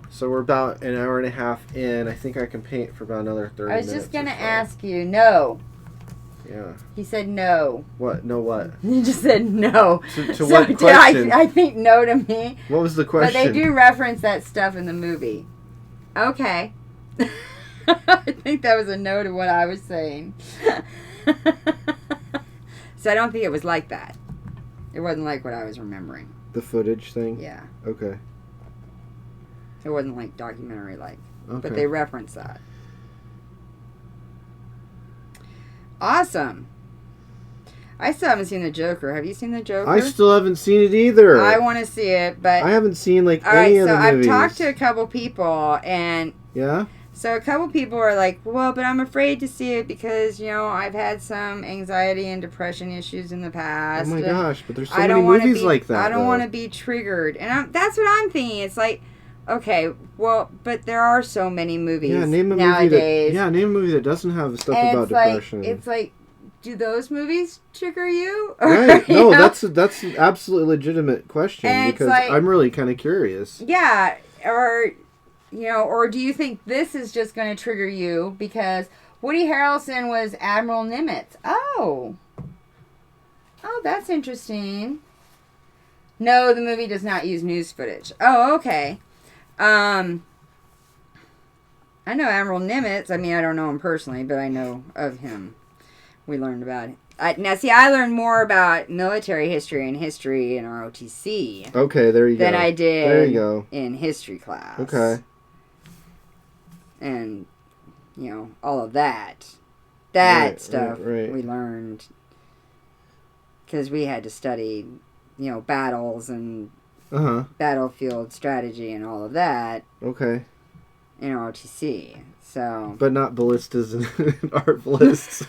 So we're about an hour and a half in. I think I can paint for about another 30 minutes. I was just going to ask you. No. Yeah. He said no. What? No what? You just said no. To what question? I think no to me. What was the question? But they do reference that stuff in the movie. Okay. I think that was a no to what I was saying. So I don't think it was like that. It wasn't like what I was remembering. The footage thing? Yeah. Okay. It wasn't like documentary-like. Okay. But they reference that. Awesome. I still haven't seen The Joker. Have you seen The Joker? I still haven't seen it either. I want to see it, but... I haven't seen, any of the movies. I've talked to a couple people, and... Yeah? So a couple people are like, well, but I'm afraid to see it because, I've had some anxiety and depression issues in the past. Oh my gosh, but there's so many movies like that, I don't want to be triggered. And that's what I'm thinking. It's like, okay, well, but there are so many movies nowadays. Name a movie that doesn't have stuff about depression. It's like, do those movies trigger you? Right. No, that's an absolutely legitimate question because I'm really kind of curious. Yeah, or do you think this is just going to trigger you because Woody Harrelson was Admiral Nimitz? Oh, that's interesting. No, the movie does not use news footage. Oh, okay. I know Admiral Nimitz. I mean, I don't know him personally, but I know of him. We learned about it. Now, see, I learned more about military history and history in ROTC. Okay, there you go. Than I did there you go. In history class. Okay. And, all of that. Stuff we learned. Because we had to study, battles and battlefield strategy and all of that. Okay. In ROTC. So. But not ballistas and art ballists.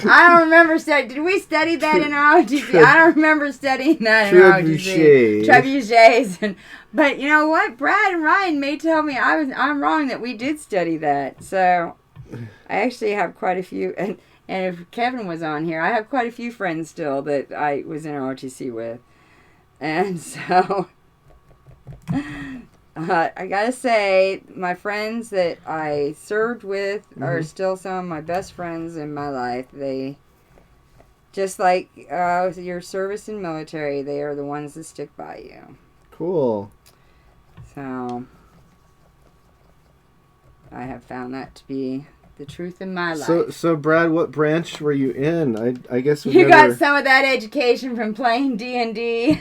I don't remember did we study that in ROTC? I don't remember studying that in ROTC. Trebuchets. But you know what? Brad and Ryan may tell me I'm wrong that we did study that. So I actually have quite a few, and if Kevin was on here, I have quite a few friends still that I was in ROTC with. And so I gotta say, my friends that I served with are still some of my best friends in my life. They, just like your service in military, they are the ones that stick by you. Cool. So, I have found that to be The truth in my life. So Brad, what branch were you in? I guess you got some of that education from playing D&D.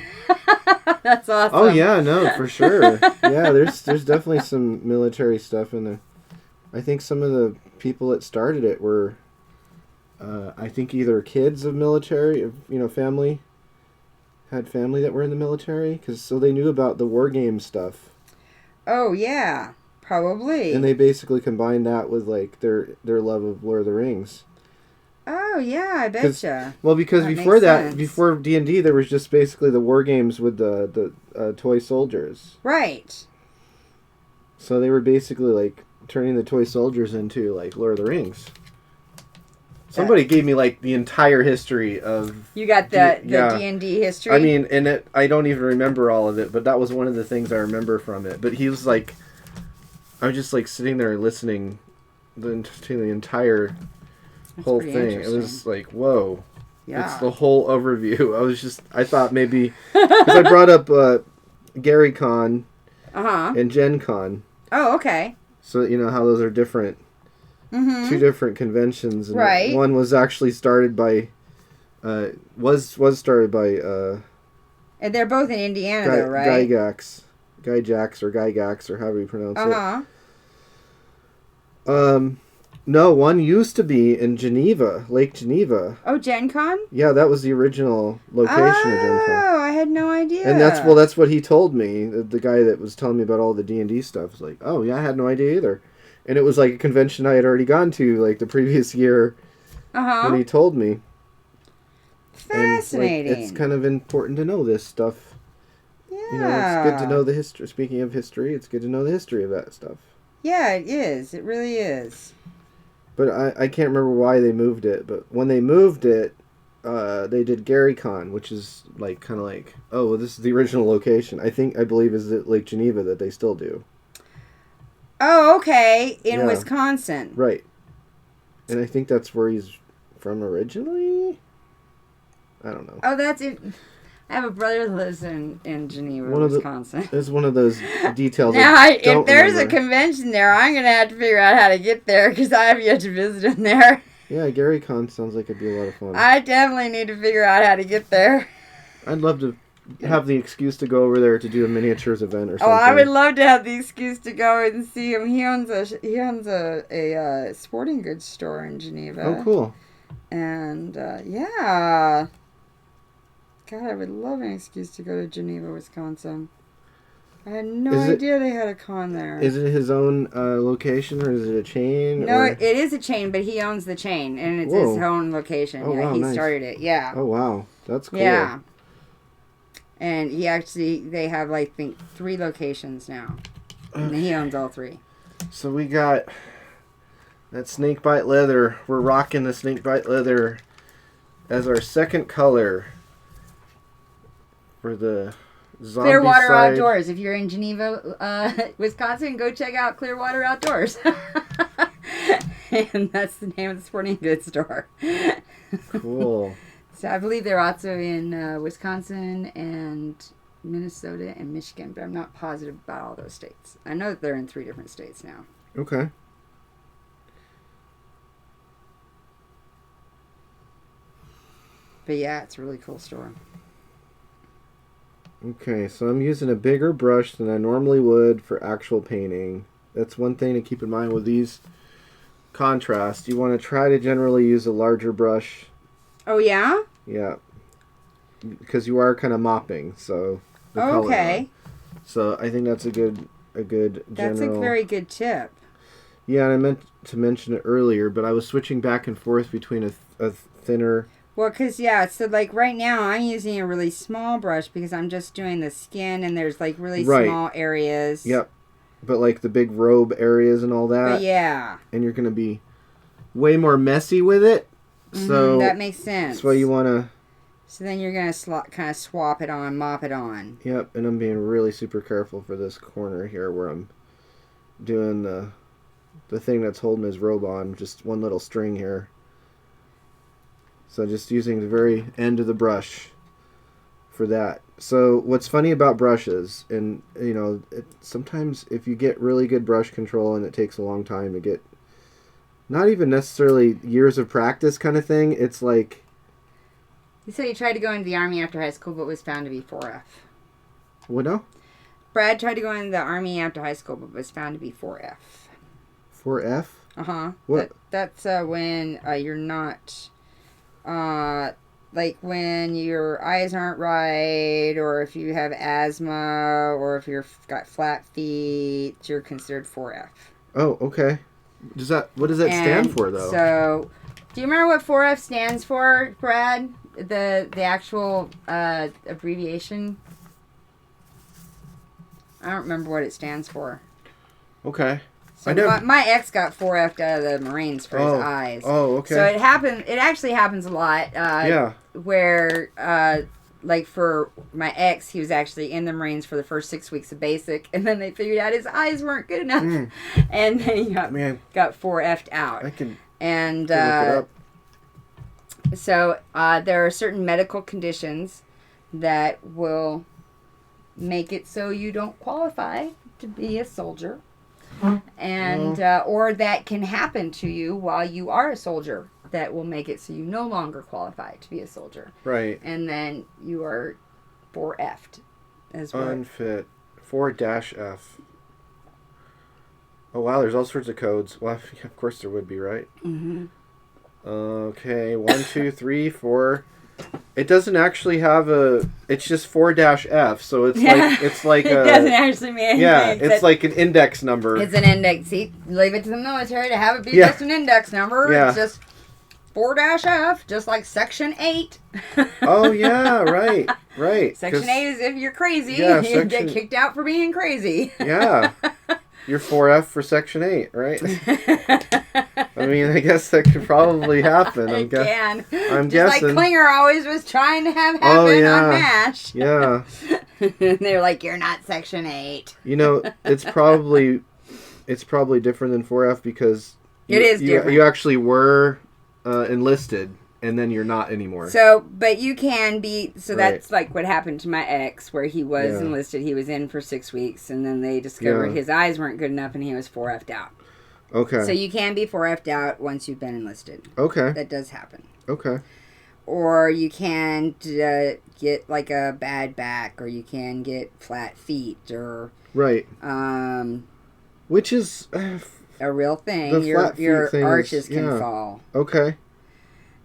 That's awesome. Oh yeah, no, for sure. Yeah, there's definitely some military stuff in there. I think some of the people that started it were, I think either kids of military, family, had family that were in the military, so they knew about the war game stuff. Oh yeah. Probably. And they basically combined that with like their love of Lord of the Rings. Oh yeah, I betcha. Well, because before D&D, there was just basically the war games with the toy soldiers. Right. So they were basically like turning the toy soldiers into like Lord of the Rings. Somebody gave me like the entire history of. You got the D&D history. I mean, I don't even remember all of it, but that was one of the things I remember from it. But he was like. I was just like sitting there listening to the entire whole thing. It was like, whoa. Yeah. It's the whole overview. I thought maybe, because I brought up Gary Con and Gen Con. Oh, okay. So, you know how those are different, two different conventions. And right. One was actually started by, was started by... and they're both in Indiana, though, right? Gygax or however you pronounce it. No, one used to be in Geneva, Lake Geneva. Oh, Gen Con? Yeah, that was the original location of Gen Con. Oh, I had no idea. And that's what he told me. The guy that was telling me about all the D&D stuff was like, oh yeah, I had no idea either. And it was like a convention I had already gone to like the previous year when he told me. Fascinating. And, like, it's kind of important to know this stuff. Yeah. You know, it's good to know the history. Speaking of history, it's good to know the history of that stuff. Yeah, it is. It really is. But I can't remember why they moved it. But when they moved it, they did Gary Con, which is like kind of like, oh, well, this is the original location. I believe is at Lake Geneva that they still do. Oh, okay. In Wisconsin. Right. And I think that's where he's from originally. I don't know. Oh, that's it. I have a brother that lives in Geneva, Wisconsin. It's one of those details. Now, if there's a convention there, I'm going to have to figure out how to get there because I have yet to visit him there. Yeah, Gary Con sounds like it'd be a lot of fun. I definitely need to figure out how to get there. I'd love to have the excuse to go over there to do a miniatures event or something. Oh, I would love to have the excuse to go and see him. He owns a sporting goods store in Geneva. Oh, cool. And, yeah. God, I would love an excuse to go to Geneva, Wisconsin. I had no idea they had a con there. Is it his own location or is it a chain? No, it is a chain, but he owns the chain, and it's his own location. Oh, yeah, wow, he nice. started it. Yeah. Oh wow, that's cool. Yeah. And they have like, I think 3 locations now, and he owns all 3. So we got that snakebite leather. We're rocking the snakebite leather as our second color. For the zombie Clearwater side. Outdoors. If you're in Geneva, Wisconsin, go check out Clearwater Outdoors. And that's the name of the sporting goods store. Cool. So I believe they're also in Wisconsin and Minnesota and Michigan, but I'm not positive about all those states. I know that they're in 3 different states now. Okay. But yeah, it's a really cool store. Okay, so I'm using a bigger brush than I normally would for actual painting. That's one thing to keep in mind with these contrasts. You want to try to generally use a larger brush. Oh, yeah? Yeah. Because you are kind of mopping, so... Okay. So I think that's a good general... That's a very good tip. Yeah, and I meant to mention it earlier, but I was switching back and forth between a thinner... Well, because, yeah, so, like, right now I'm using a really small brush because I'm just doing the skin and there's, like, really small areas. Yep. But, like, the big robe areas and all that. But, yeah. And you're going to be way more messy with it. So that makes sense. That's why you want to... So then you're going to kind of swap it on, mop it on. Yep, and I'm being really super careful for this corner here where I'm doing the thing that's holding his robe on. Just one little string here. So just using the very end of the brush for that. So what's funny about brushes, and you know, sometimes if you get really good brush control and it takes a long time to get not even necessarily years of practice kind of thing. It's like... He said he tried to go into the Army after high school, but was found to be 4F. What now? Brad tried to go into the Army after high school, but was found to be 4F. 4F? Uh-huh. What? That's when you're not... like when your eyes aren't right, or if you have asthma, or if you've got flat feet, you're considered 4F. Oh, okay. What does that stand for, though? So, do you remember what 4F stands for, Brad? The actual abbreviation? I don't remember what it stands for. Okay. So my ex got 4F'd out of the Marines for his eyes. Oh, okay. So it actually happens a lot. Where, like for my ex, he was actually in the Marines for the first 6 weeks of basic, and then they figured out his eyes weren't good enough, and then he got 4F'd out. I can and look it up. So there are certain medical conditions that will make it so you don't qualify to be a soldier. And or that can happen to you while you are a soldier that will make it so you no longer qualify to be a soldier. Right. And then you are 4F'd as well. Unfit. 4-F. Oh, wow, there's all sorts of codes. Well, of course there would be, right? Mm-hmm. Okay, 1, 2, 3, 4. It doesn't actually have a... It's just 4-F, so it's like it doesn't actually mean anything. Yeah, it's like an index number. It's an index. See, leave it to the military to have it be just an index number. Yeah. It's just 4-F, just like Section 8. Oh, yeah, right. Section 8 is if you're crazy. Yeah, you get kicked out for being crazy. Yeah. You're 4F for Section 8, right? I mean, I guess that could probably happen. I'm guessing. Like Klinger always was trying to have happen on MASH. Yeah. They're like, you're not Section 8. You know, it's probably different than 4F because it is different. You actually were enlisted, and then you're not anymore. So, but you can be. So that's like what happened to my ex, where he was enlisted. He was in for 6 weeks, and then they discovered his eyes weren't good enough, and he was 4F'd out. Okay. So you can be 4F'd out once you've been enlisted. Okay. That does happen. Okay. Or you can get like a bad back, or you can get flat feet, or right. Which is a real thing. Your arches can fall. Okay.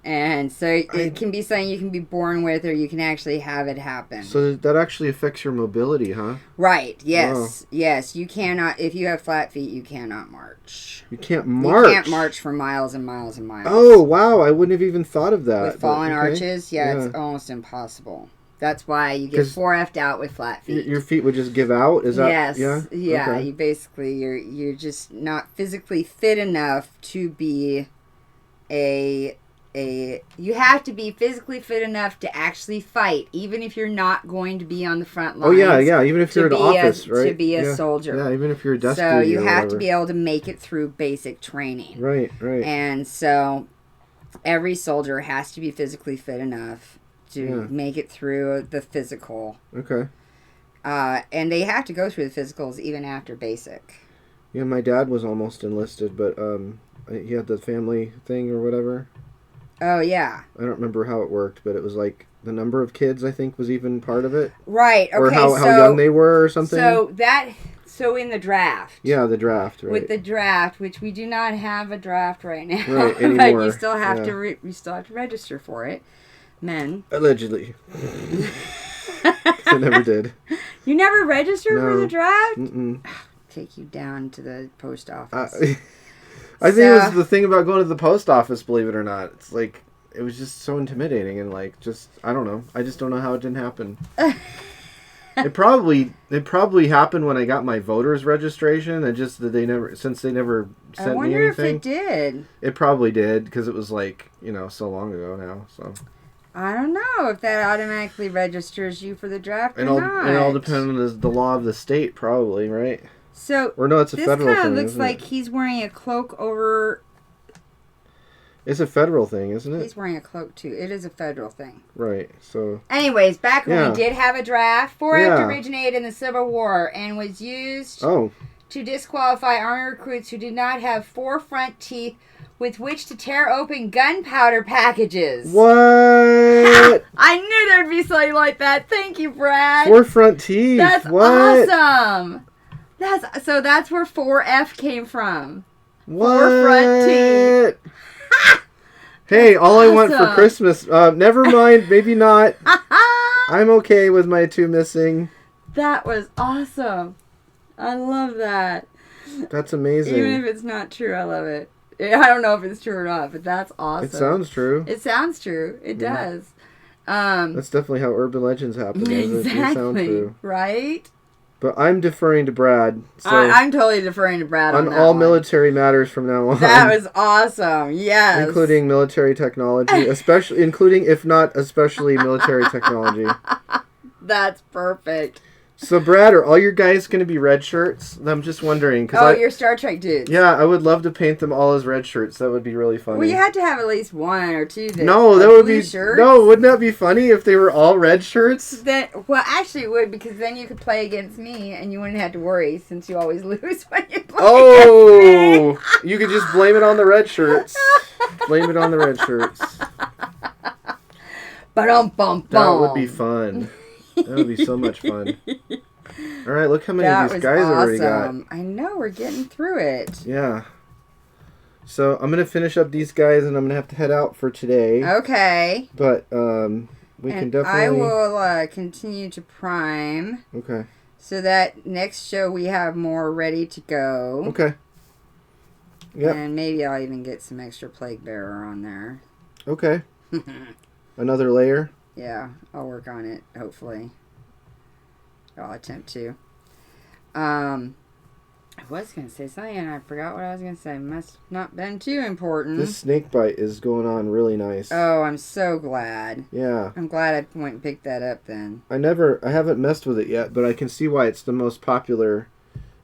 And so it can be something you can be born with, or you can actually have it happen. So that actually affects your mobility, huh? Right. Yes. Wow. Yes. You cannot, if you have flat feet, you cannot march. You can't march? You can't march for miles and miles and miles. Oh, wow. I wouldn't have even thought of that. With fallen arches, it's almost impossible. That's why you get 4F'd out with flat feet. Your feet would just give out? Is that? Yes. Yeah. Okay. You basically, you're just not physically fit enough to be you have to be physically fit enough to actually fight, even if you're not going to be on the front lines. Oh, yeah, even if you're in the office, right? To be a soldier. Yeah, even if you're a desk duty. So you have to be able to make it through basic training. Right. And so every soldier has to be physically fit enough to make it through the physical. Okay. And they have to go through the physicals even after basic. Yeah, my dad was almost enlisted, but he had the family thing or whatever. Oh, yeah. I don't remember how it worked, but it was like the number of kids, I think, was even part of it. Right, okay. Or how young they were or something. So in the draft. Yeah, the draft, right. With the draft, which we do not have a draft right now. Right, anymore. But you still have to register for it. Men. Allegedly. I never did. You never registered for the draft? Mm-mm. Take you down to the post office. I think it was the thing about going to the post office, believe it or not. It's like, it was just so intimidating and like, just, I don't know. I just don't know how it didn't happen. It probably happened when I got my voter's registration, and just that they never sent me anything. I wonder if it did. It probably did, because it was like, so long ago now, so. I don't know if that automatically registers you for the draft or not. It all depends on the law of the state, probably, right? So, or no, it's a federal thing. This kind of looks like he's wearing a cloak over... It's a federal thing, isn't it? He's wearing a cloak, too. It is a federal thing. Right, so... Anyways, back when we did have a draft, 4F originated in the Civil War and was used to disqualify Army recruits who did not have 4 front teeth with which to tear open gunpowder packages. What? I knew there'd be something like that. Thank you, Brad. 4 front teeth. That's what? awesome. That's where 4F came from. What? 4 front teeth. Hey, all awesome. I want for Christmas. Never mind. Maybe not. I'm okay with my 2 missing. That was awesome. I love that. That's amazing. Even if it's not true, I love it. I don't know if it's true or not, but that's awesome. It sounds true. It sounds true. It does. That's definitely how urban legends happen. Exactly. It sound true. Right? But I'm deferring to Brad. So I'm totally deferring to Brad on that all one. Military matters from now on. That was awesome. Yes. Including military technology, including, if not especially, military technology. That's perfect. So, Brad, are all your guys going to be red shirts? I'm just wondering. Your Star Trek dudes. Yeah, I would love to paint them all as red shirts. That would be really funny. Well, you had to have at least 1 or 2. That would be shirts. No, wouldn't that be funny if they were all red shirts? Well, actually, it would, because then you could play against me, and you wouldn't have to worry, since you always lose when you play against me. You could just blame it on the red shirts. Blame it on the red shirts. That would be fun. That would be so much fun. All right, look how many of these guys already got. I know, we're getting through it. Yeah. So I'm going to finish up these guys, and I'm going to have to head out for today. Okay. But we can definitely... I will continue to prime. Okay. So that next show we have more ready to go. Okay. Yep. And maybe I'll even get some extra Plague Bearer on there. Okay. Another layer? Yeah, I'll work on it, hopefully. I'll attempt to. I was going to say something and I forgot what I was going to say. Must not been too important. This snake bite is going on really nice. Oh, I'm so glad. Yeah. I'm glad I went and picked that up then. I haven't messed with it yet, but I can see why it's the most popular.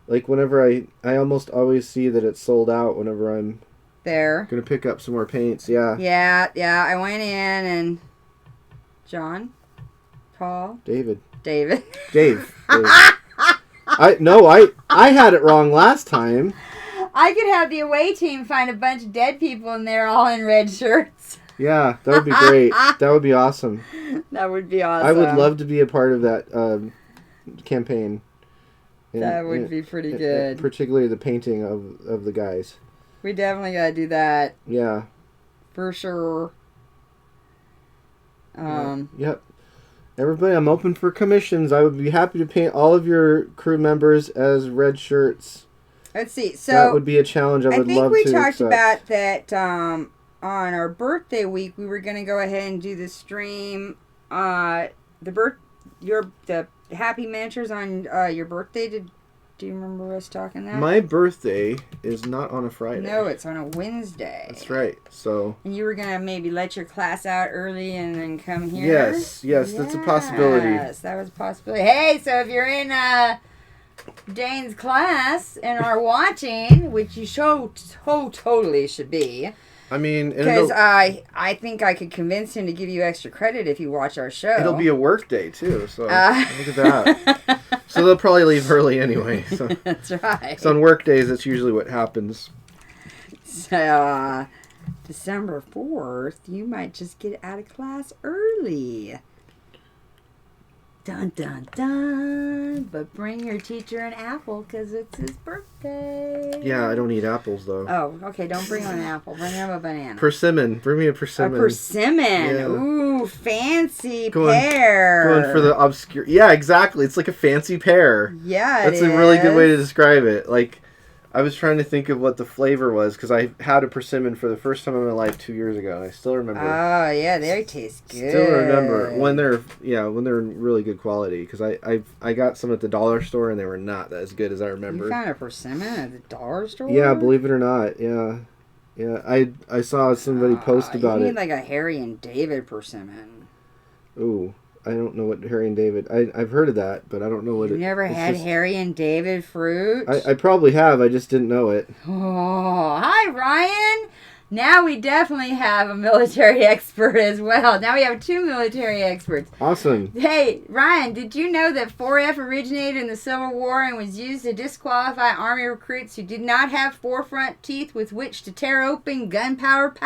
Like whenever I almost always see that it's sold out whenever I'm there. Going to pick up some more paints, yeah. Yeah, I went in and John? Paul? Dave. Dave. I had it wrong last time. I could have the away team find a bunch of dead people in there all in red shirts. Yeah, that would be great. That would be awesome. That would be awesome. I would love to be a part of that campaign. That would be pretty good. Particularly the painting of the guys. We definitely got to do that. Yeah. For sure. Yep. Everybody, I'm open for commissions. I would be happy to paint all of your crew members as red shirts. Let's see. So that would be a challenge I would love to I think we talked accept. about that on our birthday week. We were going to go ahead and do the stream. The Happy Miniatures on your birthday. Do you remember us talking that? My birthday is not on a Friday. No, it's on a Wednesday. That's right. So. And you were going to maybe let your class out early and then come here? Yes, that's a possibility. Yes, that was a possibility. Hey, so if you're in Dane's class and are watching, which you totally should be. I mean, because I think I could convince him to give you extra credit if you watch our show. It'll be a work day too, so look at that. So they'll probably leave early anyway. So. That's right. So on work days, that's usually what happens. So December 4th, you might just get out of class early. Dun, dun, dun. But bring your teacher an apple because it's his birthday. Yeah, I don't eat apples, though. Oh, okay. Don't bring him an apple. Bring him a banana. Persimmon. Bring me a persimmon. A persimmon. Yeah. Ooh, fancy pear. Going for the obscure. Yeah, exactly. It's like a fancy pear. Yeah, That's a really good way to describe it. Like, I was trying to think of what the flavor was because I had a persimmon for the first time in my life 2 years ago, and I still remember. Oh yeah, they taste good. Still remember when they're in really good quality because I got some at the dollar store and they were not as good as I remember. You found a persimmon at the dollar store? Yeah, believe it or not, yeah. I saw somebody post about it. You need like a Harry and David persimmon. Ooh. I don't know what Harry and David... I've heard of that, but I don't know what You've never had Harry and David fruit? I probably have. I just didn't know it. Oh, hi, Ryan. Now we definitely have a military expert as well. Now we have 2 military experts. Awesome. Hey, Ryan, did you know that 4F originated in the Civil War and was used to disqualify Army recruits who did not have 4 front teeth with which to tear open gunpowder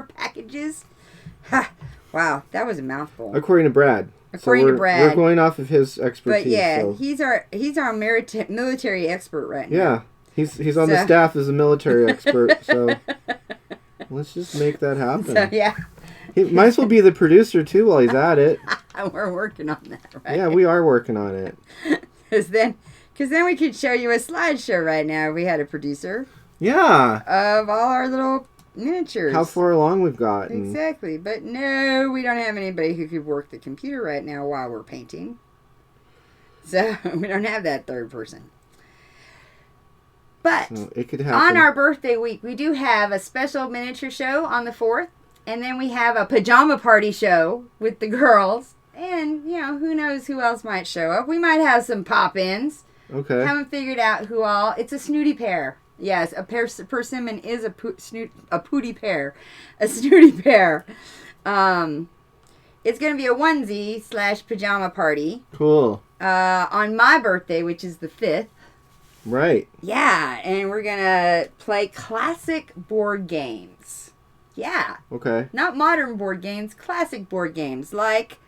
packages? Ha! Wow, that was a mouthful. According to Brad. According to Brad. We're going off of his expertise. But yeah, so. he's our military expert right now. Yeah. He's on the staff as a military expert, so let's just make that happen. So, yeah. He might as well be the producer, too, while he's at it. We're working on that, right? Yeah, we are working on it. Because then we could show you a slideshow right now. We had a producer. Yeah. Of all our little miniatures. How far along we've gotten. Exactly. But no, we don't have anybody who could work the computer right now while we're painting. So, we don't have that third person. But so it could happen. On our birthday week, we do have a special miniature show on the 4th. And then we have a pajama party show with the girls. And, who knows who else might show up. We might have some pop-ins. Okay. Haven't figured out who all. It's a snooty pair. Yes, a persimmon is a pooty pair. A snooty pair. It's going to be a onesie / pajama party. Cool. On my birthday, which is the 5th. Right. Yeah, and we're going to play classic board games. Yeah. Okay. Not modern board games, classic board games like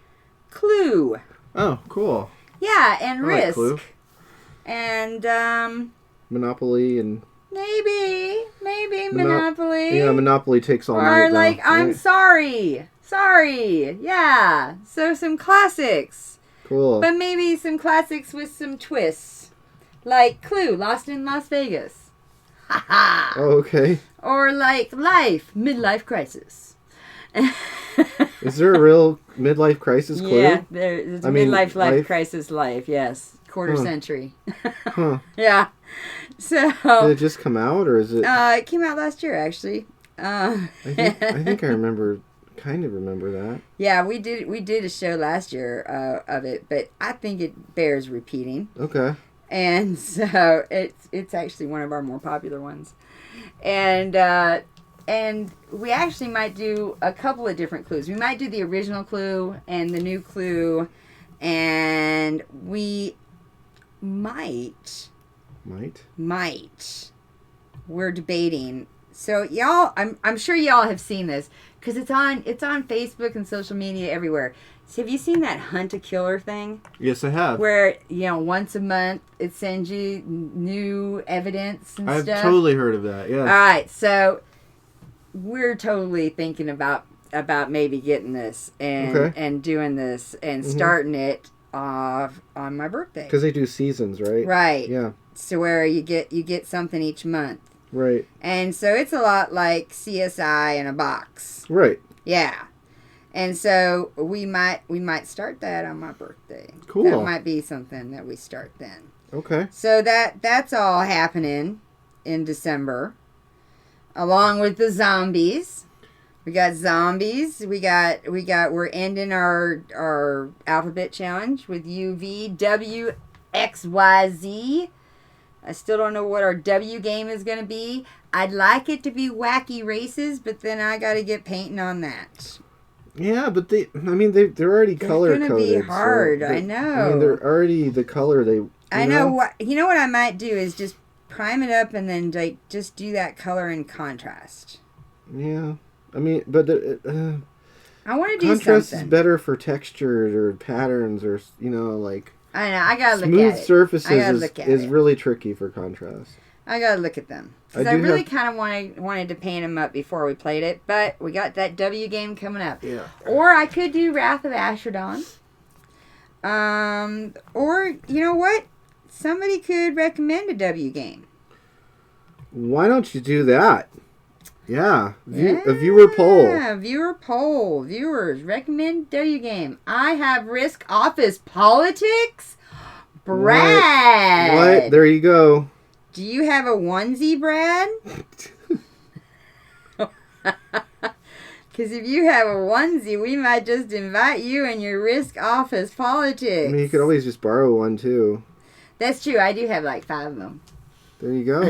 Clue. Oh, cool. Yeah, and Risk. Like Clue. And Monopoly and maybe Monopoly. Yeah, Monopoly takes all night. Or like now, right? I'm sorry. Yeah. So some classics. Cool. But maybe some classics with some twists. Like Clue, Lost in Las Vegas. Ha ha. Oh, okay. Or like Life, Midlife Crisis. Is there a real midlife crisis Clue? Yeah, there's a midlife crisis life, yes. Quarter century. Huh. Yeah. So did it just come out, or is it? It came out last year, actually. I think I kind of remember that. Yeah, we did a show last year of it, but I think it bears repeating. Okay. And so it's actually one of our more popular ones, and we actually might do a couple of different Clues. We might do the original Clue and the new Clue, and we might. We're debating. So y'all, I'm sure y'all have seen this because it's on Facebook and social media everywhere. So have you seen that Hunt a Killer thing? Yes, I have. Where, once a month it sends you new evidence and stuff. I've totally heard of that, yes. All right, so we're totally thinking about maybe getting this and doing this and starting it off on my birthday. Because they do seasons, right? Right. Yeah. So where you get something each month. Right. And so it's a lot like CSI in a box. Right. Yeah. And so we might start that on my birthday. Cool. That might be something that we start then. Okay. So that's all happening in December. Along with the zombies. We got zombies. We're ending our alphabet challenge with UVWXYZ. I still don't know what our W game is going to be. I'd like it to be wacky races, but then I got to get painting on that. Yeah, but they're already color coded. It's going to be hard. So I know. They're already the color they. I know. You know what I might do is just prime it up and then just do that color in contrast. Yeah, but I want to do contrast something. is better for textures or patterns or like. I know. I gotta look at it. Smooth surfaces is really tricky for contrast. I gotta look at them because I really kind of wanted to paint them up before we played it, but we got that W game coming up. Yeah. Or I could do Wrath of Ashradon. Or you know what? Somebody could recommend a W game. Why don't you do that? Yeah. A viewer poll. Yeah, viewer poll. Viewers, recommend W game. I have Risk Office Politics. Brad. What? There you go. Do you have a onesie, Brad? Because if you have a onesie, we might just invite you and your Risk Office Politics. You could always just borrow one, too. That's true. I do have like 5 of them. There you go.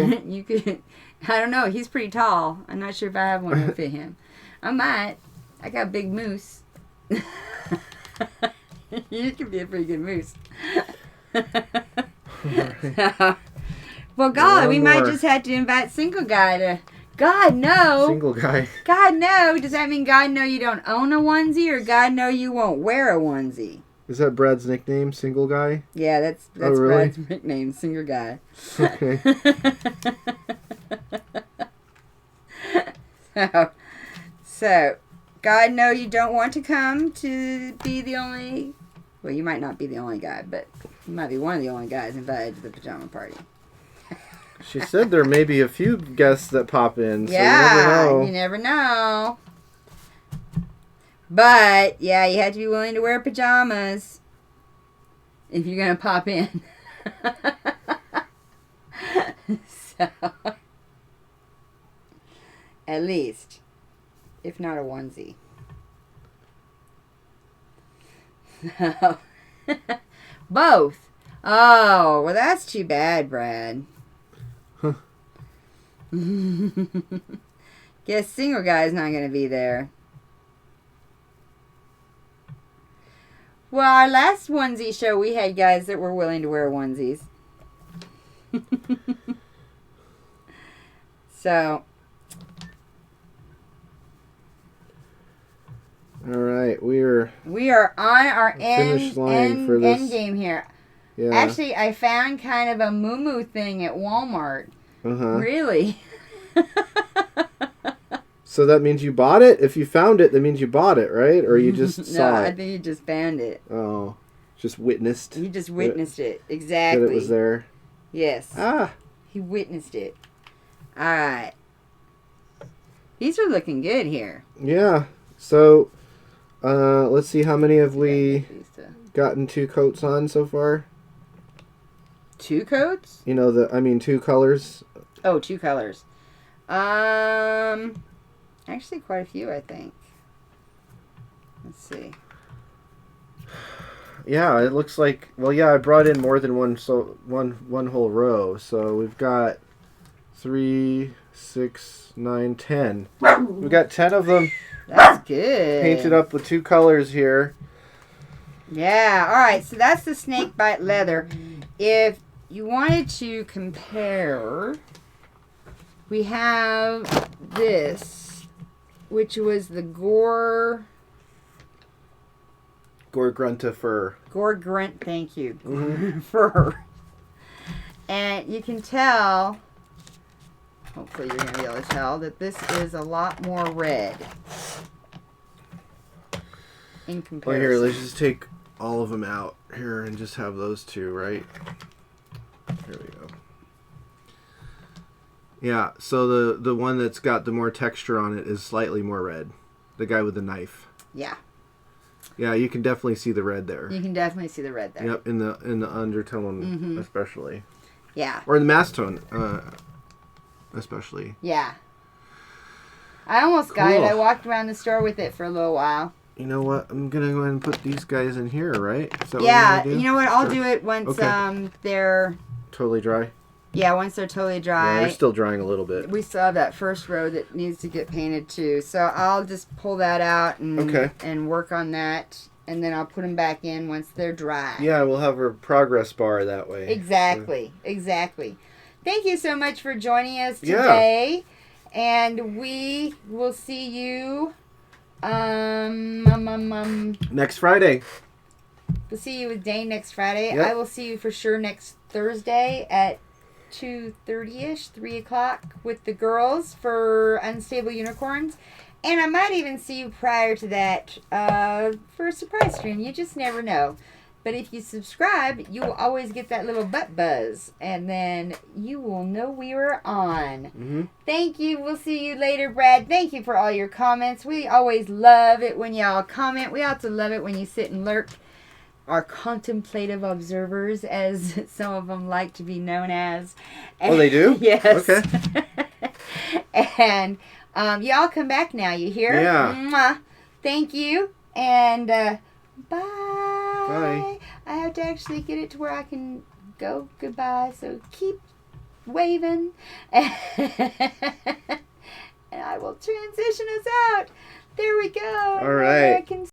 I don't know. He's pretty tall. I'm not sure if I have one that will fit him. I might. I got a big moose. You could be a pretty good moose. Right. Well, God, we might just have to invite single guy to... God, no. Single guy. God, no. Does that mean God, no, you don't own a onesie, or God, no, you won't wear a onesie? Is that Brad's nickname, Single Guy? Yeah, that's really? Brad's nickname, Single Guy. Okay. So, God, no, you don't want to come to be the only... Well, you might not be the only guy, but you might be one of the only guys invited to the pajama party. She said there may be a few guests that pop in, so yeah, you never know. But, yeah, you have to be willing to wear pajamas if you're going to pop in. So, at least, if not a onesie. So, both. Oh, well, that's too bad, Brad. Huh. Guess single guy's not going to be there. Well, our last onesie show, we had guys that were willing to wear onesies. So. All right, we are on our end game here. Yeah. Actually, I found kind of a moo-moo thing at Walmart. Uh-huh. Really? So that means you bought it? If you found it, that means you bought it, right? Or you just saw it? No, I think you just found it. Oh, just witnessed? You just witnessed it. Exactly. That it was there? Yes. Ah. He witnessed it. All right. These are looking good here. Yeah. So, let's see, how many have we gotten 2 coats on so far? 2 coats? You know, 2 colors. Oh, 2 colors. Actually quite a few, I think. Let's see. Yeah, it looks like, well, yeah, I brought in more than one whole row. So we've got 3, 6, 9, 10. We've got 10 of them. That's good. Painted up with 2 colors here. Yeah, all right. So that's the snake bite leather. If you wanted to compare, we have this, which was the Gore Grunta fur. Gore Grunt, thank you. Mm-hmm. Fur. And you can tell, hopefully you're going to be able to tell, that this is a lot more red in comparison. Well, here, let's just take all of them out here and just have those 2, right? Here we go. Yeah, so the one that's got the more texture on it is slightly more red. The guy with the knife. Yeah. Yeah, you can definitely see the red there. You can definitely see the red there. Yep, in the undertone especially. Yeah. Or in the mass tone especially. Yeah. I almost got it. I walked around the store with it for a little while. You know what? I'm going to go ahead and put these guys in here, right? Is that yeah, what you know what? I'll do it once they're... Totally dry? Yeah, once they're totally dry. Yeah, they're still drying a little bit. We still have that first row that needs to get painted too. So I'll just pull that out and work on that. And then I'll put them back in once they're dry. Yeah, we'll have a progress bar that way. Exactly. Exactly. Thank you so much for joining us today. Yeah. And we will see you next Friday. We'll see you with Dane next Friday. Yep. I will see you for sure next Thursday at 2:30ish, 3 o'clock with the girls for Unstable Unicorns. And I might even see you prior to that for a surprise stream. You just never know. But if you subscribe, you will always get that little butt buzz. And then you will know we are on. Mm-hmm. Thank you. We'll see you later, Brad. Thank you for all your comments. We always love it when y'all comment. We also love it when you sit and lurk. Our contemplative observers, as some of them like to be known as. Oh, they do? Yes. Okay. And y'all come back now, you hear? Yeah. Mwah. Thank you. And bye. Bye. I have to actually get it to where I can go goodbye. So keep waving. And I will transition us out. There we go. All right.